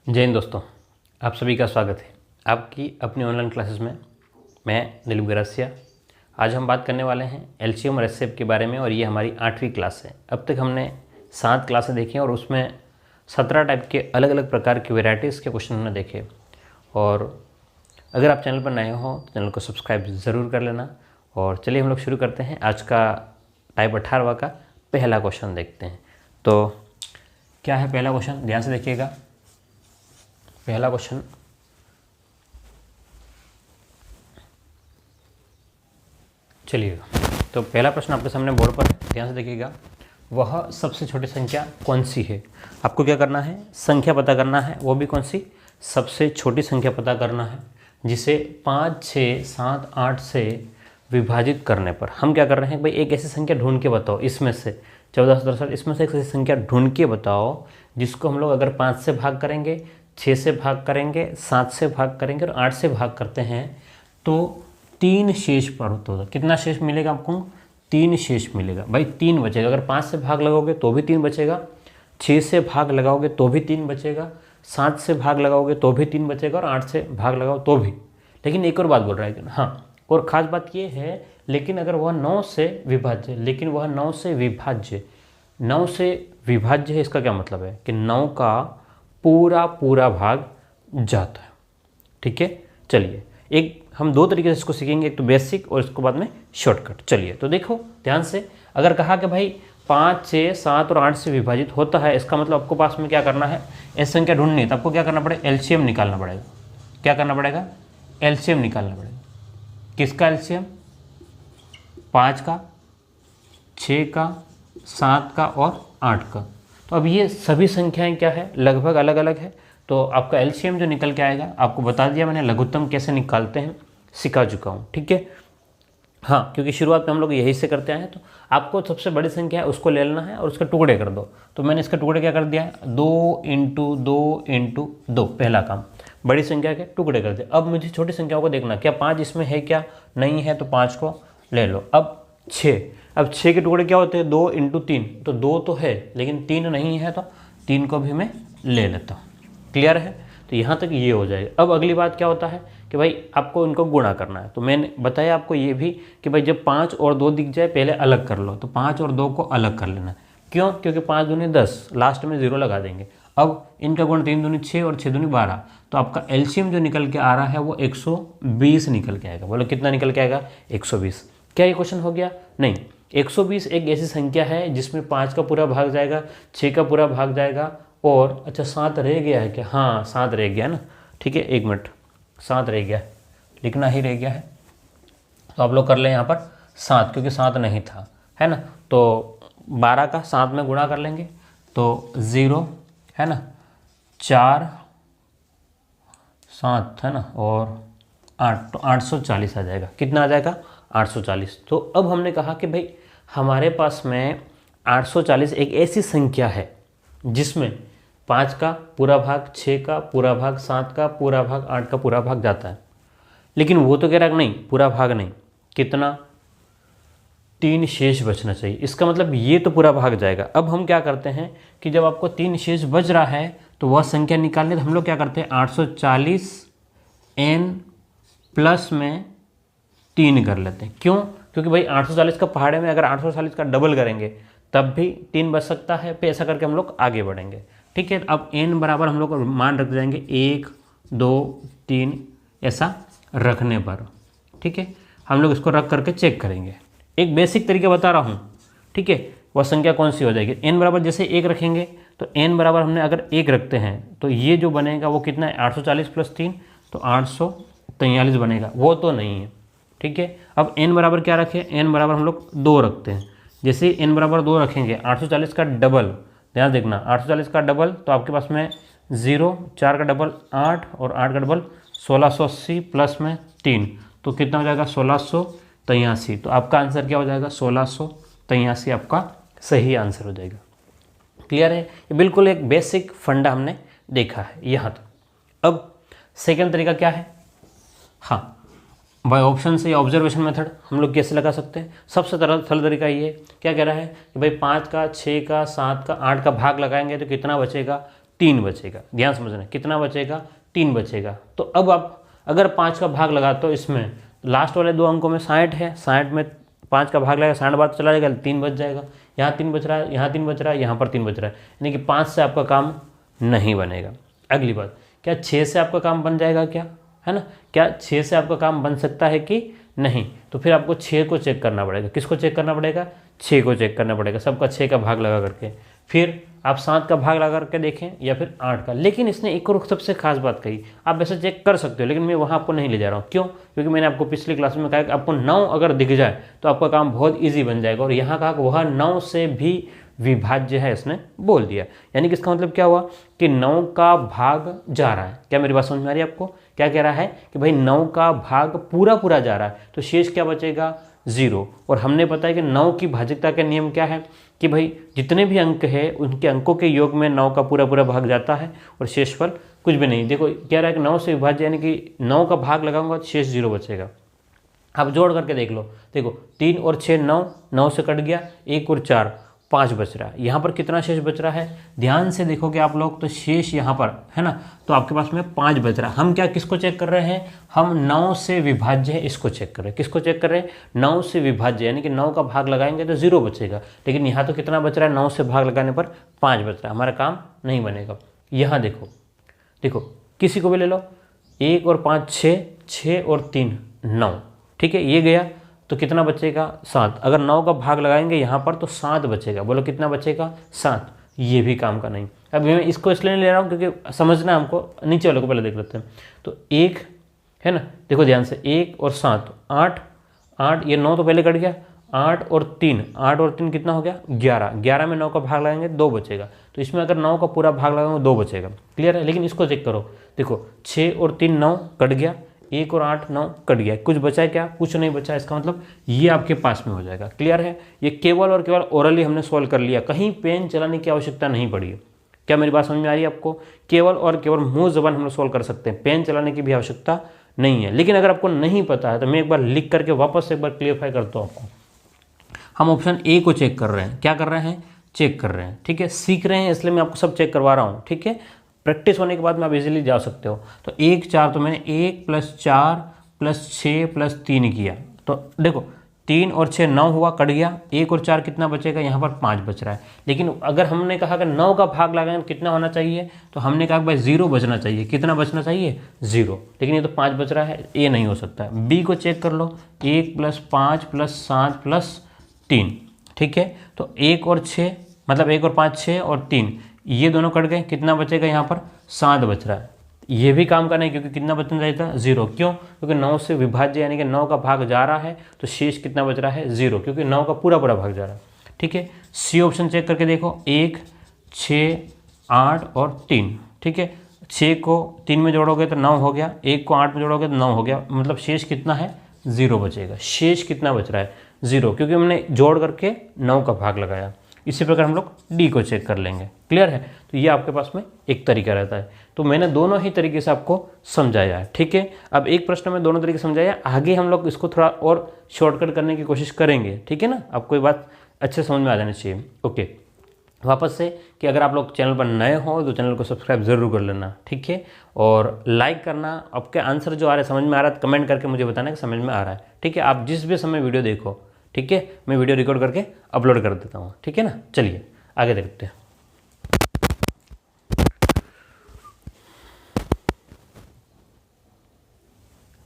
जय हिंद दोस्तों, आप सभी का स्वागत है आपकी अपनी ऑनलाइन क्लासेस में। मैं दिलीप गरसिया। आज हम बात करने वाले हैं एलसीएम और एचसीएफ के बारे में और ये हमारी 8वीं क्लास है। अब तक हमने 7 क्लासें देखी और उसमें 17 टाइप के अलग अलग प्रकार के वेराइटीज़ के क्वेश्चन हमने देखे। और अगर आप चैनल पर नए हो तो चैनल को सब्सक्राइब ज़रूर कर लेना। और चलिए हम लोग शुरू करते हैं। आज का टाइप 18वां का पहला क्वेश्चन देखते हैं। तो क्या है पहला क्वेश्चन, ध्यान से देखिएगा। पहला क्वेश्चन, चलिएगा तो पहला प्रश्न आपके सामने बोर्ड पर है, ध्यान से देखिएगा। वह सबसे छोटी संख्या कौन सी है? आपको क्या करना है, संख्या पता करना है, वो भी कौन सी, सबसे छोटी संख्या पता करना है, जिसे 5, 6, 7, 8 से विभाजित करने पर हम क्या कर रहे हैं भाई, एक ऐसी संख्या ढूंढ के बताओ, इसमें से 14, 17, इसमें से एक ऐसी संख्या ढूंढ के बताओ जिसको हम लोग अगर 5 से भाग करेंगे, 6 से भाग करेंगे, 7 से भाग करेंगे और 8 से भाग करते हैं तो 3 शेष प्राप्त होगा। कितना शेष मिलेगा आपको? 3 शेष मिलेगा भाई, 3 बचेगा। अगर 5 से भाग लगाओगे तो भी 3 बचेगा, 6 से भाग लगाओगे तो भी 3 बचेगा, 7 से भाग लगाओगे तो भी 3 बचेगा और 8 से भाग लगाओ तो भी। लेकिन एक और बात बोल रहा है कि हाँ, और ख़ास बात ये है, लेकिन अगर वह 9 से विभाज्य, लेकिन वह 9 से विभाज्य, 9 से विभाज्य है, इसका क्या मतलब है कि 9 का पूरा भाग जाता है। ठीक है, चलिए एक हम 2 तरीके से इसको सीखेंगे, एक तो बेसिक और इसको बाद में शॉर्टकट। चलिए तो देखो ध्यान से, अगर कहा कि भाई 5, 6, 7 और 8 से विभाजित होता है, इसका मतलब आपको पास में क्या करना है, ऐसी संख्या ढूंढनी है तो आपको क्या करना पड़ेगा, एलसीएम निकालना पड़ेगा। क्या करना पड़ेगा, एलसीएम निकालना पड़ेगा। किसका एलसीएम? 5 का, 6 का, 7 का और 8 का। तो अब ये सभी संख्याएं क्या है, लगभग अलग अलग है। तो आपका एलसीएम जो निकल के आएगा, आपको बता दिया मैंने, लघुत्तम कैसे निकालते हैं सिखा चुका हूँ। ठीक है, हाँ, क्योंकि शुरुआत में हम लोग यही से करते आए हैं। तो आपको सबसे बड़ी संख्या है उसको ले लेना है और उसके टुकड़े कर दो। तो मैंने इसके टुकड़े क्या कर दिया है, 2 × 2 × 2, पहला काम, बड़ी संख्या के टुकड़े कर दिए। अब मुझे छोटी संख्याओं को देखना, क्या 5 इसमें है, क्या नहीं है, तो 5 को ले लो। अब 6, अब 6 के टुकड़े क्या होते हैं, 2 × 3, तो 2 तो है लेकिन 3 नहीं है, तो 3 को भी मैं ले लेता हूँ। क्लियर है? तो यहाँ तक ये हो जाएगा। अब अगली बात क्या होता है कि भाई आपको इनको गुणा करना है। तो मैंने बताया आपको ये भी कि भाई जब 5 और 2 दिख जाए पहले अलग कर लो। तो 5 और 2 को अलग कर लेना। क्यों? क्योंकि 5 दूनी 10, लास्ट में 0 लगा देंगे। अब इनका गुण 3 दूनी 6 और 6 दूनी 12। तो आपका एलसीएम जो निकल के आ रहा है वो 120 निकल के आएगा। बोलो कितना निकल के आएगा, 120। क्या ये क्वेश्चन हो गया? नहीं, 120 एक ऐसी संख्या है जिसमें 5 का पूरा भाग जाएगा, 6 का पूरा भाग जाएगा और अच्छा 7 रह गया है क्या? हाँ 7 रह गया ना। ठीक है, 1 मिनट, 7 रह गया है, लिखना ही रह गया है। तो आप लोग कर लें यहाँ पर 7, क्योंकि 7 नहीं था, है ना। तो 12 का 7 में गुणा कर लेंगे तो 0 है ना, 4, 7 है ना और 8, तो 840 आ जाएगा। कितना आ जाएगा? 840। तो अब हमने कहा कि भाई हमारे पास में 840 एक ऐसी संख्या है जिसमें 5 का पूरा भाग, 6 का पूरा भाग, 7 का पूरा भाग, 8 का पूरा भाग जाता है। लेकिन वो तो कह रहा है नहीं, पूरा भाग नहीं, कितना, 3 शेष बचना चाहिए। इसका मतलब ये तो पूरा भाग जाएगा। अब हम क्या करते हैं कि जब आपको 3 शेष बच रहा है तो वह संख्या निकालने, तो हम लोग क्या करते हैं, 840 n प्लस में 3 कर लेते हैं। क्यों? क्योंकि भाई 840 का पहाड़े में अगर 840 का डबल करेंगे तब भी 3 बच सकता है। फिर ऐसा करके हम लोग आगे बढ़ेंगे। ठीक है, अब n बराबर हम लोग मान रख जाएंगे 1, 2, 3 ऐसा रखने पर। ठीक है, हम लोग इसको रख करके चेक करेंगे। एक बेसिक तरीका बता रहा हूँ। ठीक है, वह संख्या कौन सी हो जाएगी, n बराबर जैसे 1 रखेंगे तो n बराबर हमने अगर 1 रखते हैं तो ये जो बनेगा वो कितना है, 840 + 3, तो 843 बनेगा। वो तो नहीं है। ठीक है, अब n बराबर क्या रखें, n बराबर हम लोग 2 रखते हैं। जैसे n बराबर 2 रखेंगे, 840 का डबल, ध्यान देखना, 840 का डबल तो आपके पास में 0, 4 का डबल 8 और 8 का डबल 1680 प्लस में 3, तो कितना हो जाएगा, 1683। तो आपका आंसर क्या हो जाएगा, 1683 आपका सही आंसर हो जाएगा। क्लियर है? ये बिल्कुल एक बेसिक फंडा हमने देखा है यहाँ तक। अब सेकेंड तरीका क्या है, हाँ, बाय ऑप्शन से या ऑब्जर्वेशन मेथड हम लोग कैसे लगा सकते हैं। सबसे सरल तरीका ये क्या कह रहा है कि भाई 5 का, 6 का, 7 का, 8 का भाग लगाएंगे तो कितना बचेगा, 3 बचेगा। ध्यान समझना, कितना बचेगा, 3 बचेगा। तो अब आप अगर 5 का भाग लगाते हो इसमें, लास्ट वाले 2 अंकों में 60 है, 60 में 5 का भाग लगेगा, 60 बार चला जाएगा, 3 बच जाएगा। यहाँ 3 बच रहा है, यहाँ 3 बच रहा है, यहाँ पर 3 बच रहा है, यानी कि 5 से आपका काम नहीं बनेगा। अगली बात, क्या 6 से आपका काम बन जाएगा क्या, है ना, क्या 6 से आपका काम बन सकता है कि नहीं? तो फिर आपको 6 को चेक करना पड़ेगा। किसको चेक करना पड़ेगा? 6 को चेक करना पड़ेगा, सबका 6 का भाग लगा करके। फिर आप 7 का भाग लगा करके देखें या फिर 8 का। लेकिन इसने एक और सबसे खास बात कही, आप वैसे चेक कर सकते हो लेकिन मैं वहाँ आपको नहीं ले जा रहा हूँ। क्यों? क्योंकि मैंने आपको पिछली क्लास में कहा कि आपको 9 अगर दिख जाए तो आपका काम बहुत ईजी बन जाएगा। और यहाँ कहा कि वह 9 से भी विभाज्य है, इसने बोल दिया। यानी कि इसका मतलब क्या हुआ कि 9 का भाग जा रहा है। क्या मेरी बात समझ में आ रही है आपको? क्या कह रहा है कि भाई 9 का भाग पूरा जा रहा है, तो शेष क्या बचेगा? 0। और हमने पता है कि 9 की भाज्यता का नियम क्या है कि भाई जितने भी अंक है उनके अंकों के योग में 9 का पूरा भाग जाता है और शेषफल कुछ भी नहीं। देखो कह रहा है कि 9 से विभाज्य, यानी कि 9 का भाग लगाऊंगा तो शेष 0 बचेगा। आप जोड़ करके देख लो, देखो 3 और 6 9, 9 से कट गया, 1 और 4 5 बच रहा है। यहाँ पर कितना शेष बच रहा है? ध्यान से देखोगे आप लोग तो शेष यहाँ पर है ना, तो आपके पास में 5 बच रहा है। हम क्या किसको चेक कर रहे हैं? हम 9 से विभाज्य है इसको चेक कर रहे हैं। किसको चेक कर रहे हैं? 9 से विभाज्य, यानी कि 9 का भाग लगाएंगे तो 0 बचेगा। लेकिन यहाँ तो कितना बच रहा है? 9 से भाग लगाने पर 5 बच रहा है, हमारा काम नहीं बनेगा। यहाँ देखो, देखो किसी को भी ले लो, 1 और 5 6, 6 और 3 9, ठीक है, ये गया तो कितना बचेगा? 7। अगर 9 का भाग लगाएंगे यहाँ पर तो 7 बचेगा। बोलो कितना बचेगा? 7। ये भी काम का नहीं। अब मैं इसको इसलिए नहीं ले रहा हूँ क्योंकि समझना हमको, नीचे वाले को पहले देख लेते हैं। तो 1 है ना, देखो ध्यान से, 1 और 7 8, 8 ये 9 तो पहले कट गया, 8 और 3, 8 और 3 कितना हो गया? 11। 11 में 9 का भाग लगाएंगे 2 बचेगा। तो इसमें अगर 9 का पूरा भाग लगाएंगे 2 बचेगा। क्लियर है? लेकिन इसको चेक करो, देखो 6 और 3 9 कट गया, 1 और 8 9 कट गया, कुछ बचा है क्या? कुछ नहीं बचा। इसका मतलब ये आपके पास में हो जाएगा। क्लियर है? ये केवल और केवल ओरली हमने सॉल्व कर लिया, कहीं पेन चलाने की आवश्यकता नहीं पड़ी है। क्या मेरी बात समझ में आ रही है आपको? केवल और केवल मुंह ज़बान हम लोग सॉल्व कर सकते हैं, पेन चलाने की भी आवश्यकता नहीं है। लेकिन अगर आपको नहीं पता है तो मैं एक बार लिख करके वापस से एक बार क्लियरफाई करता हूँ आपको। हम ऑप्शन ए को चेक कर रहे हैं। क्या कर रहे हैं? चेक कर रहे हैं। ठीक है, सीख रहे हैं इसलिए मैं आपको सब चेक करवा रहा हूँ। ठीक है, प्रैक्टिस होने के बाद में आप इजीली जा सकते हो। तो 1 4, तो मैंने 1 + 4 + 6 + 3 किया, तो देखो 3 और 6 9 हुआ, कट गया। 1 और 4 कितना बचेगा? यहाँ पर 5 बच रहा है। लेकिन अगर हमने कहा कि 9 का भाग लगाएंगे कितना होना चाहिए, तो हमने कहा भाई 0 बचना चाहिए। कितना बचना चाहिए? 0। लेकिन ये तो 5 बच रहा है, ये नहीं हो सकता है। बी को चेक कर लो, 1 + 5 + 7 + 3, ठीक है। तो 1 और 6, मतलब 1 और 5 6 और 3, ये दोनों कट गए, कितना बचेगा? यहाँ पर 7 बच रहा है। ये भी काम का नहीं, क्योंकि कितना बचना चाहिए था? 0। क्यों? क्योंकि 9 से विभाज्य, यानी कि 9 का भाग जा रहा है, तो शेष कितना बच रहा है? 0, क्योंकि 9 का पूरा भाग जा रहा है। ठीक है, सी ऑप्शन चेक करके देखो, 1 6 8 और 3, ठीक है। 6 को 3 में जोड़ोगे तो 9 हो गया, 1 को 8 में जोड़ोगे तो 9 हो गया, मतलब शेष कितना है? 0 बचेगा। शेष कितना बच रहा है? 0, क्योंकि हमने जोड़ करके 9 का भाग लगाया। इसी प्रकार हम लोग डी को चेक कर लेंगे। क्लियर है? तो ये आपके पास में एक तरीका रहता है। तो मैंने दोनों ही तरीके से आपको समझाया है। ठीक है, अब एक प्रश्न में दोनों तरीके समझाया, आगे हम लोग इसको थोड़ा और शॉर्टकट करने की कोशिश करेंगे। ठीक है ना, आपको ये बात अच्छे समझ में आ जानी चाहिए। ओके, वापस से कि अगर आप लोग चैनल पर नए हो तो चैनल को सब्सक्राइब जरूर कर लेना। ठीक है, और लाइक करना। आपके आंसर जो आ रहे हैं समझ में आ रहा है, कमेंट करके मुझे बताना कि समझ में आ रहा है। ठीक है, आप जिस भी समय वीडियो देखो, ठीक है, मैं वीडियो रिकॉर्ड करके अपलोड कर देता हूँ। ठीक है ना, चलिए आगे देखते हैं।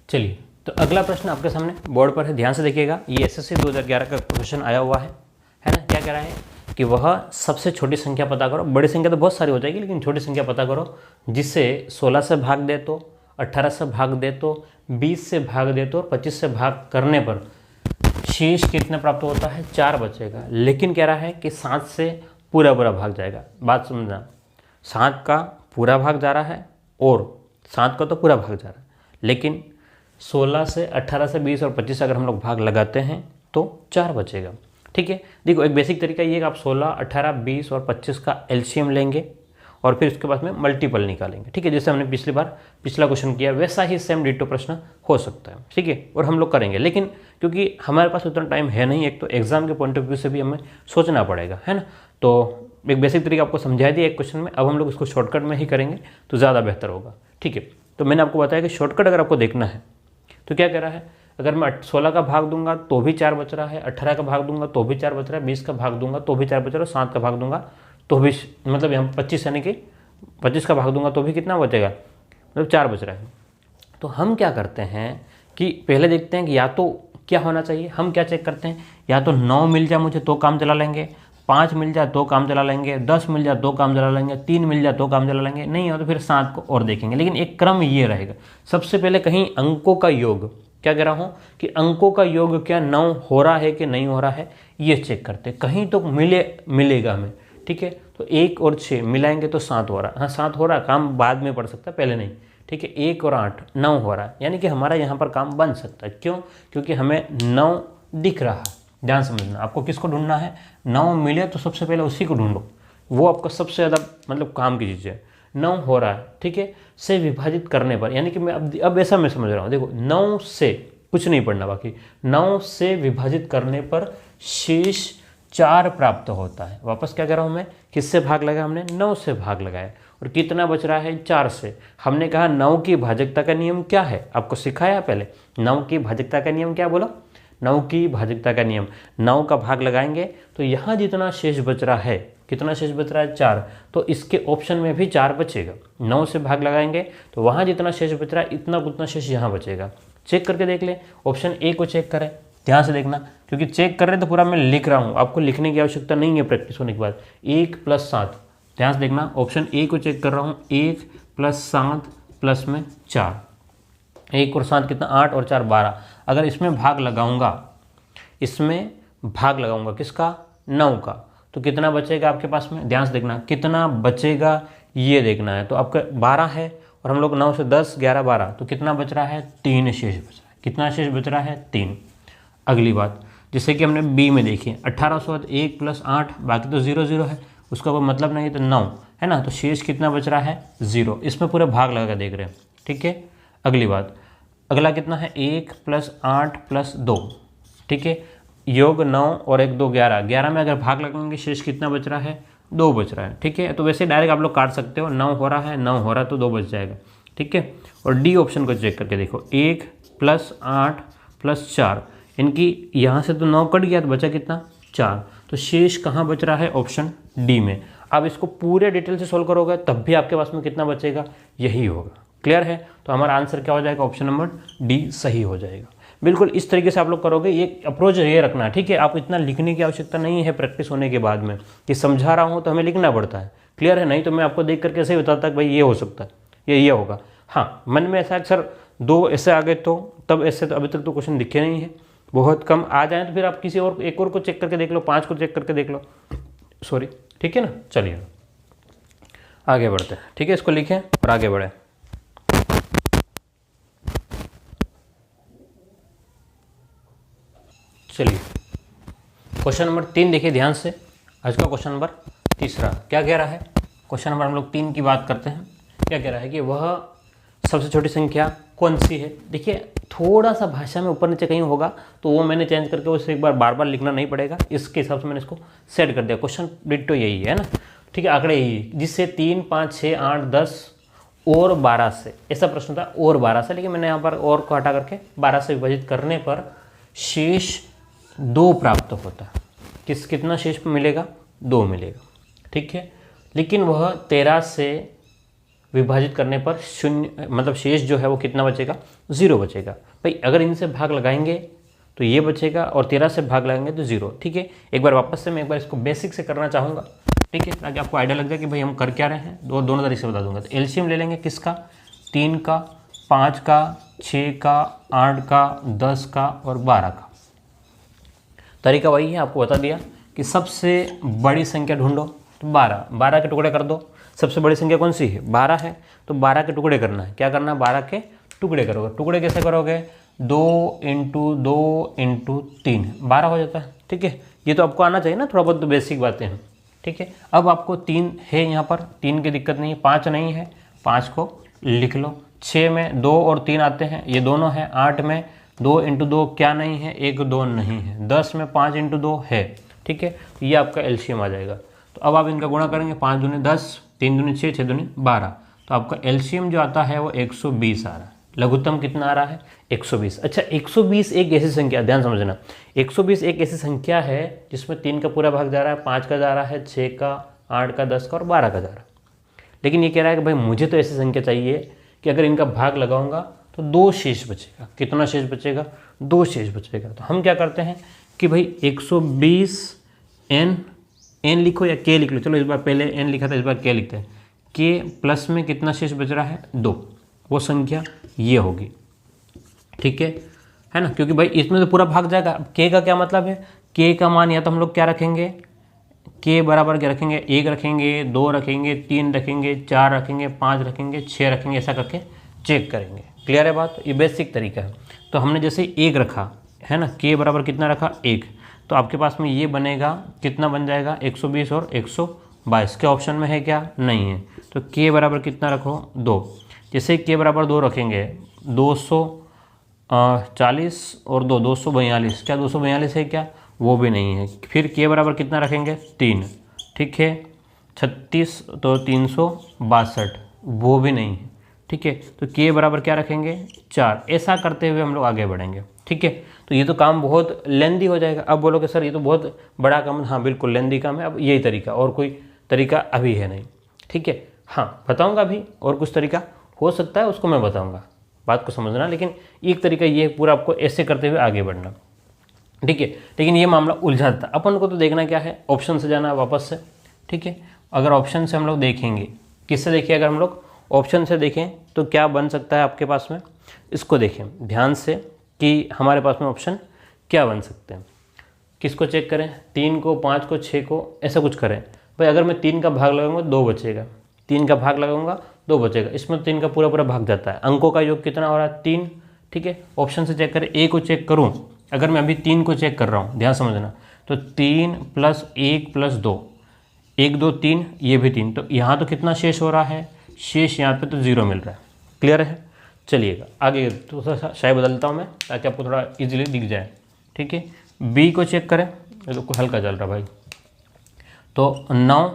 चलिए, तो अगला प्रश्न आपके सामने बोर्ड पर है, ध्यान से देखिएगा। ये एसएससी 2011 का क्वेश्चन आया हुआ है ना। क्या कह रहा है कि वह सबसे छोटी संख्या पता करो। बड़ी संख्या तो बहुत सारी हो जाएगी, लेकिन छोटी संख्या पता करो जिसे 16 से भाग दे तो, 18 से भाग दे तो, 20 से भाग दे तो, 25 से भाग करने पर शेष कितना प्राप्त होता है? 4 बचेगा। लेकिन कह रहा है कि 7 से पूरा भाग जाएगा। बात समझना, 7 का पूरा भाग जा रहा है और 7 का तो पूरा भाग जा रहा है, लेकिन 16 से 18 से 20 और 25 अगर हम लोग भाग लगाते हैं तो 4 बचेगा। ठीक है, देखो एक बेसिक तरीका ये है कि आप 16, 18, 20 और 25 का एलसीएम लेंगे और फिर उसके बाद में मल्टीपल निकालेंगे। ठीक है, जैसे हमने पिछला क्वेश्चन किया, वैसा ही सेम डिटो प्रश्न हो सकता है। ठीक है, और हम लोग करेंगे, लेकिन क्योंकि हमारे पास उतना टाइम है नहीं, एक तो एग्जाम के पॉइंट ऑफ व्यू से भी हमें सोचना पड़ेगा, है ना। तो एक बेसिक तरीका आपको समझा दिया एक क्वेश्चन में, अब हम लोग इसको शॉर्टकट में ही करेंगे तो ज़्यादा बेहतर होगा। ठीक है, तो मैंने आपको बताया कि शॉर्टकट अगर आपको देखना है तो क्या कह रहा है, अगर मैं 16 का भाग दूंगा तो भी 4 बच रहा है, 18 का भाग दूंगा तो भी 4 बच रहा है, 20 का भाग दूंगा तो भी 4 बच रहा है, 7 का भाग दूंगा तो भी, मतलब यहाँ 25 यानी कि 25 का भाग दूंगा तो भी कितना बचेगा, मतलब 4 बच रहा है। तो हम क्या करते हैं कि पहले देखते हैं कि या तो क्या होना चाहिए, हम क्या चेक करते हैं, या तो 9 मिल जाए मुझे तो काम चला लेंगे, 5 मिल जाए तो काम चला लेंगे, 10 मिल जाए तो काम चला लेंगे, 3 मिल जाए तो काम चला लेंगे, नहीं हो तो फिर 7 को और देखेंगे। लेकिन एक क्रम ये रहेगा, सबसे पहले कहीं अंकों का योग, क्या कह रहा हूँ कि अंकों का योग क्या 9 हो रहा है कि नहीं हो रहा है, ये चेक करते, कहीं तो मिलेगा हमें। ठीक है, तो 1 और 6 मिलाएंगे तो 7 हो रहा है, हाँ 7 हो रहा है, काम बाद में पड़ सकता है पहले नहीं। ठीक है, 1 और 8 9 हो रहा है, यानी कि हमारा यहाँ पर काम बन सकता है। क्यों? क्योंकि हमें 9 दिख रहा है। ध्यान समझना, आपको किसको ढूंढना है, 9 मिले तो सबसे पहले उसी को ढूंढो, वो आपका सबसे ज़्यादा मतलब काम की चीज़ है। 9 हो रहा है, ठीक है, से विभाजित करने पर, यानी कि मैं अब ऐसा मैं समझ रहा हूँ, देखो 9 से कुछ नहीं पढ़ना बाकी, 9 से विभाजित करने पर शेष 4 प्राप्त होता है। वापस क्या कर रहा हूँ मैं, किससे भाग लगाया हमने, 9 से भाग लगाया, और कितना बच रहा है, 4 से। हमने कहा 9 की भाजकता का नियम क्या है, आपको सिखाया पहले, 9 की भाजकता का नियम क्या बोलो, 9 की भाजकता का नियम, 9 का भाग लगाएंगे तो यहाँ जितना शेष बच रहा है, कितना शेष बच रहा है, 4, तो इसके ऑप्शन में भी 4 बचेगा। 9 से भाग लगाएंगे तो वहाँ जितना शेष बच रहा है इतना उतना शेष यहाँ बचेगा। चेक करके देख ले, ऑप्शन ए को चेक करें, ध्यान से देखना, क्योंकि चेक कर रहे तो पूरा मैं लिख रहा हूँ, आपको लिखने की आवश्यकता नहीं है प्रैक्टिस होने के बाद। 1 + 7, ध्यान से देखना, ऑप्शन ए को चेक कर रहा हूँ, 1 + 7 प्लस में 4, 1 और 7 कितना, 8 और 4 12। अगर इसमें भाग लगाऊंगा, इसमें भाग लगाऊंगा किसका, 9 का, तो कितना बचेगा आपके पास में, ध्यान से देखना कितना बचेगा ये देखना है। तो आपका 12 है और हम लोग 9 से 10 11 12, तो कितना बच रहा है, 3 शेष बच रहा है। कितना शेष बच रहा है, 3। अगली बात जैसे कि हमने बी में देखी, 1800 1 + 8, बाकी तो 0 0 है, उसका कोई मतलब नहीं, तो 9 है ना, तो शेष कितना बच रहा है, 0। इसमें पूरे भाग लगा कर देख रहे हैं। ठीक है, अगली बात, अगला कितना है, 1 + 8 + 2, ठीक है, योग 9 और 1 2 11, 11 में अगर भाग लगाएंगे शेष कितना बच रहा है, 2 बच रहा है। ठीक है, तो वैसे डायरेक्ट आप लोग काट सकते हो, 9 हो रहा है, 9 हो रहा है तो 2 बच जाएगा। ठीक है, और डी ऑप्शन को चेक करके देखो, 1 + 8 + 4, इनकी यहाँ से तो 9 कट गया तो बचा कितना, 4, तो शेष कहाँ बच रहा है, ऑप्शन डी में। अब इसको पूरे डिटेल से सोल्व करोगे तब भी आपके पास में कितना बचेगा, यही होगा। क्लियर है, तो हमारा आंसर क्या हो जाएगा, ऑप्शन नंबर डी सही हो जाएगा। बिल्कुल इस तरीके से आप लोग करोगे, ये अप्रोच ये रखना, ठीक है, आप इतना लिखने की आवश्यकता नहीं है प्रैक्टिस होने के बाद में, कि समझा रहा हूँ तो हमें लिखना पड़ता है। क्लियर है, नहीं तो मैं आपको देख करके ऐसे ही बताता कि भाई ये हो सकता है, ये होगा। हाँ, मन में ऐसा सर 2 ऐसे आ गए तो तब ऐसे, तो अभी तक तो क्वेश्चन दिखे नहीं है, बहुत कम आ जाए तो फिर आप किसी और एक और को चेक करके देख लो, 5 को चेक करके देख लो, सॉरी। ठीक है ना, चलिए आगे बढ़ते हैं। ठीक है, इसको लिखें और आगे बढ़े। चलिए क्वेश्चन नंबर 3 देखिए ध्यान से, आज का क्वेश्चन नंबर 3 क्या कह रहा है, क्वेश्चन नंबर हम लोग 3 की बात करते हैं। क्या कह रहा है कि वह सबसे छोटी संख्या कौन सी है। देखिए थोड़ा सा भाषा में ऊपर नीचे कहीं होगा तो वो मैंने चेंज करके उसे एक बार बार लिखना नहीं पड़ेगा, इसके हिसाब से मैंने इसको सेट कर दिया। क्वेश्चन डिट्टो यही है ना, ठीक है, आंकड़े यही, जिससे 3 5 6 8 10 और 12 से, ऐसा प्रश्न था और 12 से, लेकिन मैंने यहाँ पर और को हटा करके 12 से विभाजित करने पर शेष 2 प्राप्त होता है। कितना शेष मिलेगा, 2 मिलेगा। ठीक है, लेकिन वह 13 से विभाजित करने पर 0, मतलब शेष जो है वो कितना बचेगा, 0 बचेगा। भाई अगर इनसे भाग लगाएंगे तो ये बचेगा और 13 से भाग लगाएंगे तो 0। ठीक है, एक बार वापस से मैं एक बार इसको बेसिक से करना चाहूँगा, ठीक है, ताकि आपको आइडिया लग जाए कि भाई हम कर क्या रहे हैं। दोनों तरीके से बता दूंगा। तो एलसीएम ले लेंगे किसका, 3 का, 5 का, 6 का, 8 का, 10 का और 12 का। तरीका वही है, आपको बता दिया कि सबसे बड़ी संख्या ढूंढो, तो 12 के टुकड़े कर दो। सबसे बड़ी संख्या कौन सी है, 12 है, तो 12 के टुकड़े करना है। क्या करना है, 12 के टुकड़े करोगे। टुकड़े कैसे करोगे, 2 × 2 × 3, 12 हो जाता है। ठीक है, ये तो आपको आना चाहिए ना, थोड़ा बहुत तो बेसिक बातें हैं। ठीक है, अब आपको 3 है यहाँ पर, 3 की दिक्कत नहीं है, 5 नहीं है, 5 को लिख लो। 6 में 2 और 3 आते हैं, ये दोनों हैं। 8 में 2 × 2 क्या नहीं है, 1 2 नहीं है। 10 में 5 × 2 है। ठीक है, ये आपका एलसीएम आ जाएगा। तो अब आप इनका गुणा करेंगे, 5 दूनी 10, 3 दूनी 6, 6 दूनी 12, तो आपका एलसीएम जो आता है वो 120 आ रहा है। लघुत्तम कितना आ रहा है? 120। अच्छा, 120 एक ऐसी संख्या, ध्यान समझना, 120 एक ऐसी संख्या है जिसमें 3 का पूरा भाग जा रहा है, 5 का जा रहा है, 6 का, 8 का, 10 का और 12 का जा रहा है। लेकिन ये कह रहा है कि भाई मुझे तो ऐसी संख्या चाहिए कि अगर इनका भाग लगाऊंगा तो 2 शेष बचेगा। कितना शेष बचेगा? 2 शेष बचेगा। तो हम क्या करते हैं कि भाई 120 n लिखो या k लिख लो, चलो इस बार पहले n लिखा था, इस बार k लिखते हैं। k प्लस में कितना शेष बच रहा है? 2, वो संख्या ये होगी, ठीक है ना, क्योंकि भाई इसमें तो पूरा भाग जाएगा। अब k का क्या मतलब है? k का मान या तो हम लोग क्या रखेंगे, k बराबर क्या रखेंगे, 1 रखेंगे, 2 रखेंगे, 3 रखेंगे, 4 रखेंगे, 5 रखेंगे, 6 रखेंगे, ऐसा करके चेक करेंगे। क्लियर है बात? ये बेसिक तरीका है। तो हमने जैसे 1 रखा है ना, k बराबर कितना रखा? 1, तो आपके पास में ये बनेगा, कितना बन जाएगा? 120 और 122 के ऑप्शन में है क्या? नहीं है। तो k बराबर कितना रखो? 2। जैसे k बराबर 2 रखेंगे, 240 और 2 242, क्या 242 है क्या? वो भी नहीं है। फिर k बराबर कितना रखेंगे? 3, ठीक है। 36 तो 362, वो भी नहीं है, ठीक है। तो k बराबर क्या रखेंगे? 4। ऐसा करते हुए हम लोग आगे बढ़ेंगे, ठीक है। तो ये तो काम बहुत लेंदी हो जाएगा। अब बोलोगे सर ये तो बहुत बड़ा काम है। हाँ बिल्कुल लेंदी काम है। अब यही तरीका, और कोई तरीका अभी है नहीं, ठीक है। हाँ बताऊँगा अभी, और कुछ तरीका हो सकता है, उसको मैं बताऊँगा, बात को समझना। लेकिन एक तरीका ये है, पूरा आपको ऐसे करते हुए आगे बढ़ना, ठीक है। लेकिन ये मामला उलझा था। अपन को तो देखना क्या है, ऑप्शन से जाना वापस से, ठीक है। अगर ऑप्शन से हम लोग देखेंगे, किससे देखिए, अगर हम लोग ऑप्शन से देखें तो क्या बन सकता है आपके पास में, इसको देखें ध्यान से कि हमारे पास में ऑप्शन क्या बन सकते हैं। किसको चेक करें? 3 को, 5 को, 6 को, ऐसा कुछ करें। भाई अगर मैं 3 का भाग लगाऊंगा 2 बचेगा, 3 का भाग लगाऊंगा 2 बचेगा। इसमें 3 का पूरा पूरा भाग जाता है। अंकों का योग कितना हो रहा है? 3, ठीक है। ऑप्शन से चेक करें। ए को चेक करूँ, अगर मैं अभी 3 को चेक कर रहा हूँ, ध्यान समझना, तो 3 + 1 + 2, 1 2 3, ये भी 3, तो यहाँ तो कितना शेष हो रहा है? शेष यहाँ पे तो 0 मिल रहा है। क्लियर है? चलिएगा आगे तो शायद बदलता हूँ मैं, ताकि आपको थोड़ा इजीली दिख जाए, ठीक है। बी को चेक करें, ये तो हल्का चल रहा भाई। तो 9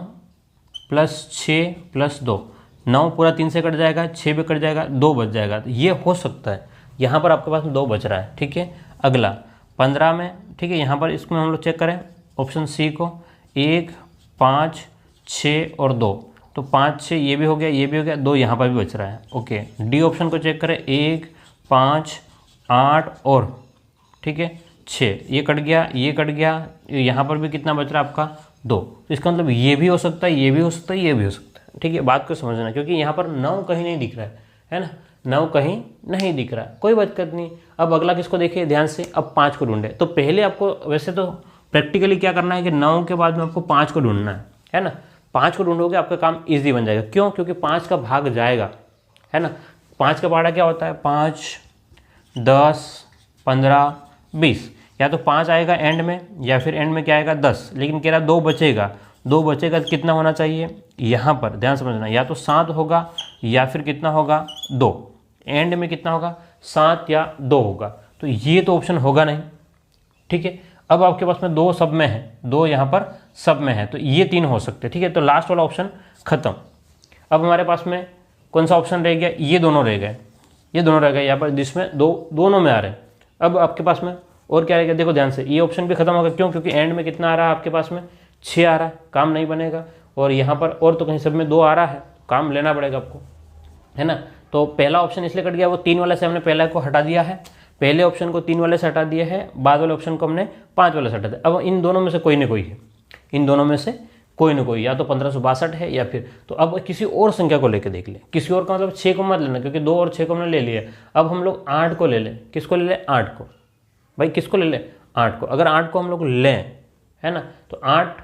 + 6 + 2, 9 पूरा 3 से कट जाएगा, 6 भी कट जाएगा, 2 बच जाएगा। तो ये हो सकता है, यहाँ पर आपके पास 2 बच रहा है, ठीक है। अगला 15 में, ठीक है, यहाँ पर इसमें हम लोग चेक करें ऑप्शन सी को, 1 5 6 और 2, तो 5 6 ये भी हो गया, ये भी हो गया, 2 यहाँ पर भी बच रहा है, ओके। डी ऑप्शन को चेक करें, 1 5 8 और, ठीक है, 6, ये कट गया, ये कट गया, यहाँ पर भी कितना बच रहा है आपका? 2। तो इसका मतलब ये भी हो सकता है, ये भी हो सकता है, ये भी हो सकता है, ठीक है। बात को समझना, क्योंकि यहाँ पर 9 कहीं नहीं दिख रहा है ना, 9 कहीं नहीं दिख रहा है, कोई दिक्कत नहीं। अब अगला किसको देखिए ध्यान से, अब 5 को ढूंढे। तो पहले आपको वैसे तो प्रैक्टिकली क्या करना है कि 9 के बाद में आपको 5 को ढूंढना है ना। 5 को ढूंढोगे आपका काम ईजी बन जाएगा। क्यों? क्योंकि 5 का भाग जाएगा, है ना। 5 का पहाड़ा क्या होता है? 5 10 15 20, या तो 5 आएगा एंड में, या फिर एंड में क्या आएगा? 10। लेकिन कह रहा 2 बचेगा, 2 बचेगा तो कितना होना चाहिए? यहाँ पर ध्यान समझना, या तो 7 होगा या फिर कितना होगा? 2। एंड में कितना होगा? 7 या 2 होगा। तो ये तो ऑप्शन होगा नहीं, ठीक है। अब आपके पास में 2 सब में है, 2 यहाँ पर सब में है, तो ये 3 हो सकते हैं, ठीक है। तो लास्ट वाला ऑप्शन खत्म। अब हमारे पास में कौन सा ऑप्शन रह गया? ये दोनों रह गए, ये दोनों रह गए यहाँ पर, जिसमें दोनों में आ रहे हैं। अब आपके पास में और क्या रहेगा? देखो ध्यान से, ये ऑप्शन भी खत्म होगा। क्यों? क्योंकि एंड में कितना आ रहा है आपके पास में? 6 आ रहा है, काम नहीं बनेगा। और यहाँ पर और तो कहीं सब में 2 आ रहा है, काम लेना पड़ेगा आपको, है ना। तो पहला ऑप्शन इसलिए कट गया, वो 3 वाले से हमने पहले को हटा दिया है, पहले ऑप्शन को 3 वाले से हटा दिया है, बाद वाले ऑप्शन को हमने 5 वाले से हटा दिया। अब इन दोनों में से कोई ना कोई है, इन दोनों में से कोई ना कोई, या तो 1562 है या फिर, तो अब किसी और संख्या को लेकर देख ले। किसी और का मतलब 6 को मत लेना, क्योंकि 2 और 6 को हमने ले लिया। अब हम लोग 8 को ले लें। किसको ले लें? 8 को। भाई किसको ले लें? 8 को। अगर 8 को हम लोग लें, है ना, तो 8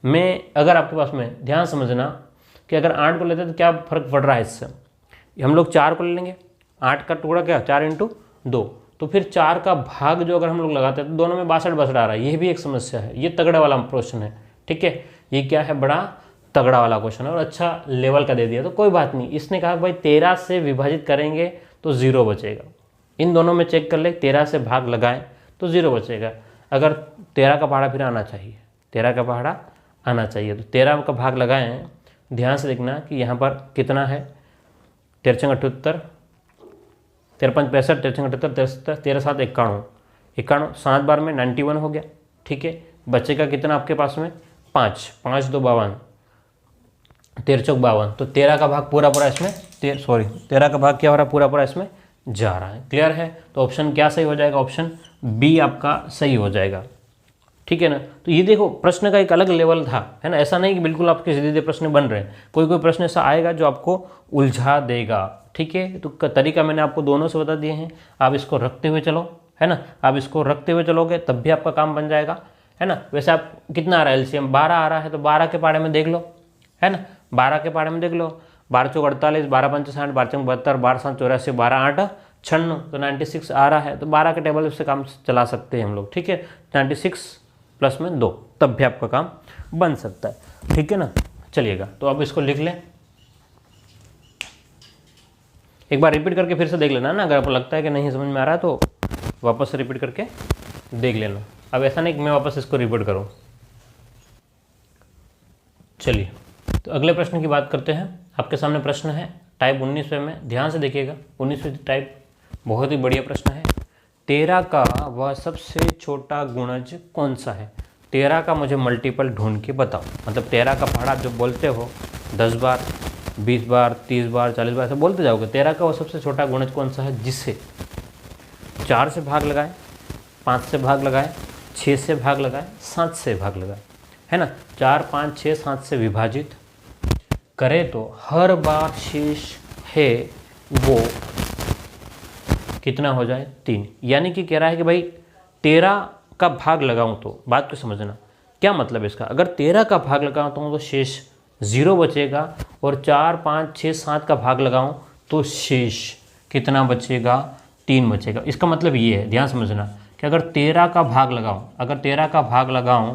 में अगर आपके पास में ध्यान समझना कि अगर 8 को लेते हैं तो क्या फर्क पड़ रहा है इससे, हम लोग 4 को ले लेंगे। 8 का टुकड़ा क्या? 4 × 2, तो फिर 4 का भाग जो अगर हम लोग लगाते हैं तो दोनों में 62 आ रहा है। ये भी एक समस्या है, ये तगड़ा वाला क्वेश्चन है, ठीक है। ये क्या है? बड़ा तगड़ा वाला क्वेश्चन है और अच्छा लेवल का दे दिया, तो कोई बात नहीं। इसने कहा भाई 13 से विभाजित करेंगे तो 0 बचेगा। इन दोनों में चेक कर ले, 13 से भाग लगाएं तो 0 बचेगा। अगर 13 का पहाड़ा फिर आना चाहिए, 13 का पहाड़ा आना चाहिए। तो 13 का भाग लगाएं, ध्यान से देखना कि यहाँ पर कितना है, 13 78, 53 65, 13 78, 13 7 91, 91 7 बार में 91 हो गया। ठीक है, बचेगा कितना आपके पास में, 5, 5 2 52, 13 चौक 52। तो 13 का भाग पूरा पूरा इसमें 13 का भाग क्या हो रहा है, पूरा पूरा इसमें जा रहा है। क्लियर है? तो ऑप्शन क्या सही हो जाएगा, ऑप्शन बी आपका सही हो जाएगा। ठीक है ना। तो ये देखो प्रश्न का एक अलग लेवल था, है ना। ऐसा नहीं कि बिल्कुल आपके सीधे सीधे प्रश्न बन रहे हैं, कोई कोई प्रश्न ऐसा आएगा जो आपको उलझा देगा। ठीक है, तो तरीका मैंने आपको दोनों से बता दिए हैं, आप इसको रखते हुए चलो, है ना। आप इसको रखते हुए चलोगे तब भी आपका काम बन जाएगा, है ना। वैसे आप कितना आ रहा है एलसीएम, 12 आ रहा है, तो 12 के पारे में देख लो, है ना। 12 के पारे में देख लो, 12 चौक 48, 12 पंच 60, 12 चौक 72, 12 7 84, 12 8 96, तो 96 आ रहा है। तो 12 के टेबल से काम चला सकते हैं हम लोग। ठीक है, 96 प्लस में 2, तब भी आपका काम बन सकता है। ठीक है ना। चलिएगा, तो अब इसको लिख लें, एक बार रिपीट करके फिर से देख लेना ना, अगर आपको लगता है कि नहीं समझ में आ रहा है तो वापस से रिपीट करके देख लेना। अब ऐसा नहीं कि मैं वापस इसको रिपीट करूं। चलिए, तो अगले प्रश्न की बात करते हैं। आपके सामने प्रश्न है टाइप 19वें में, ध्यान से देखिएगा। 19वें टाइप बहुत ही बढ़िया प्रश्न है। 13 का वह सबसे छोटा गुणज कौन सा है। 13 का मुझे मल्टीपल ढूंढ के बताओ। मतलब 13 का पहाड़ा जो बोलते हो 10 बार, 20 बार, 30 बार, 40 बार ऐसे बोलते जाओगे। 13 का वह सबसे छोटा गुणज कौन सा है जिसे 4 से भाग लगाएं, 5 से भाग लगाएं, 6 से भाग लगाएं, 7 से भाग लगाएं, है ना। 4 5 6 7 से विभाजित करे तो हर बार शेष है वो कितना हो जाए, 3। यानी कि कह रहा है कि भाई 13 का भाग लगाऊं, तो बात को समझना क्या मतलब है इसका। अगर 13 का भाग लगाऊं तो शेष 0 बचेगा, और 4 5 6 7 का भाग लगाऊं तो शेष कितना बचेगा, 3 बचेगा। इसका मतलब ये है, ध्यान समझना, कि अगर 13 का भाग लगाऊं,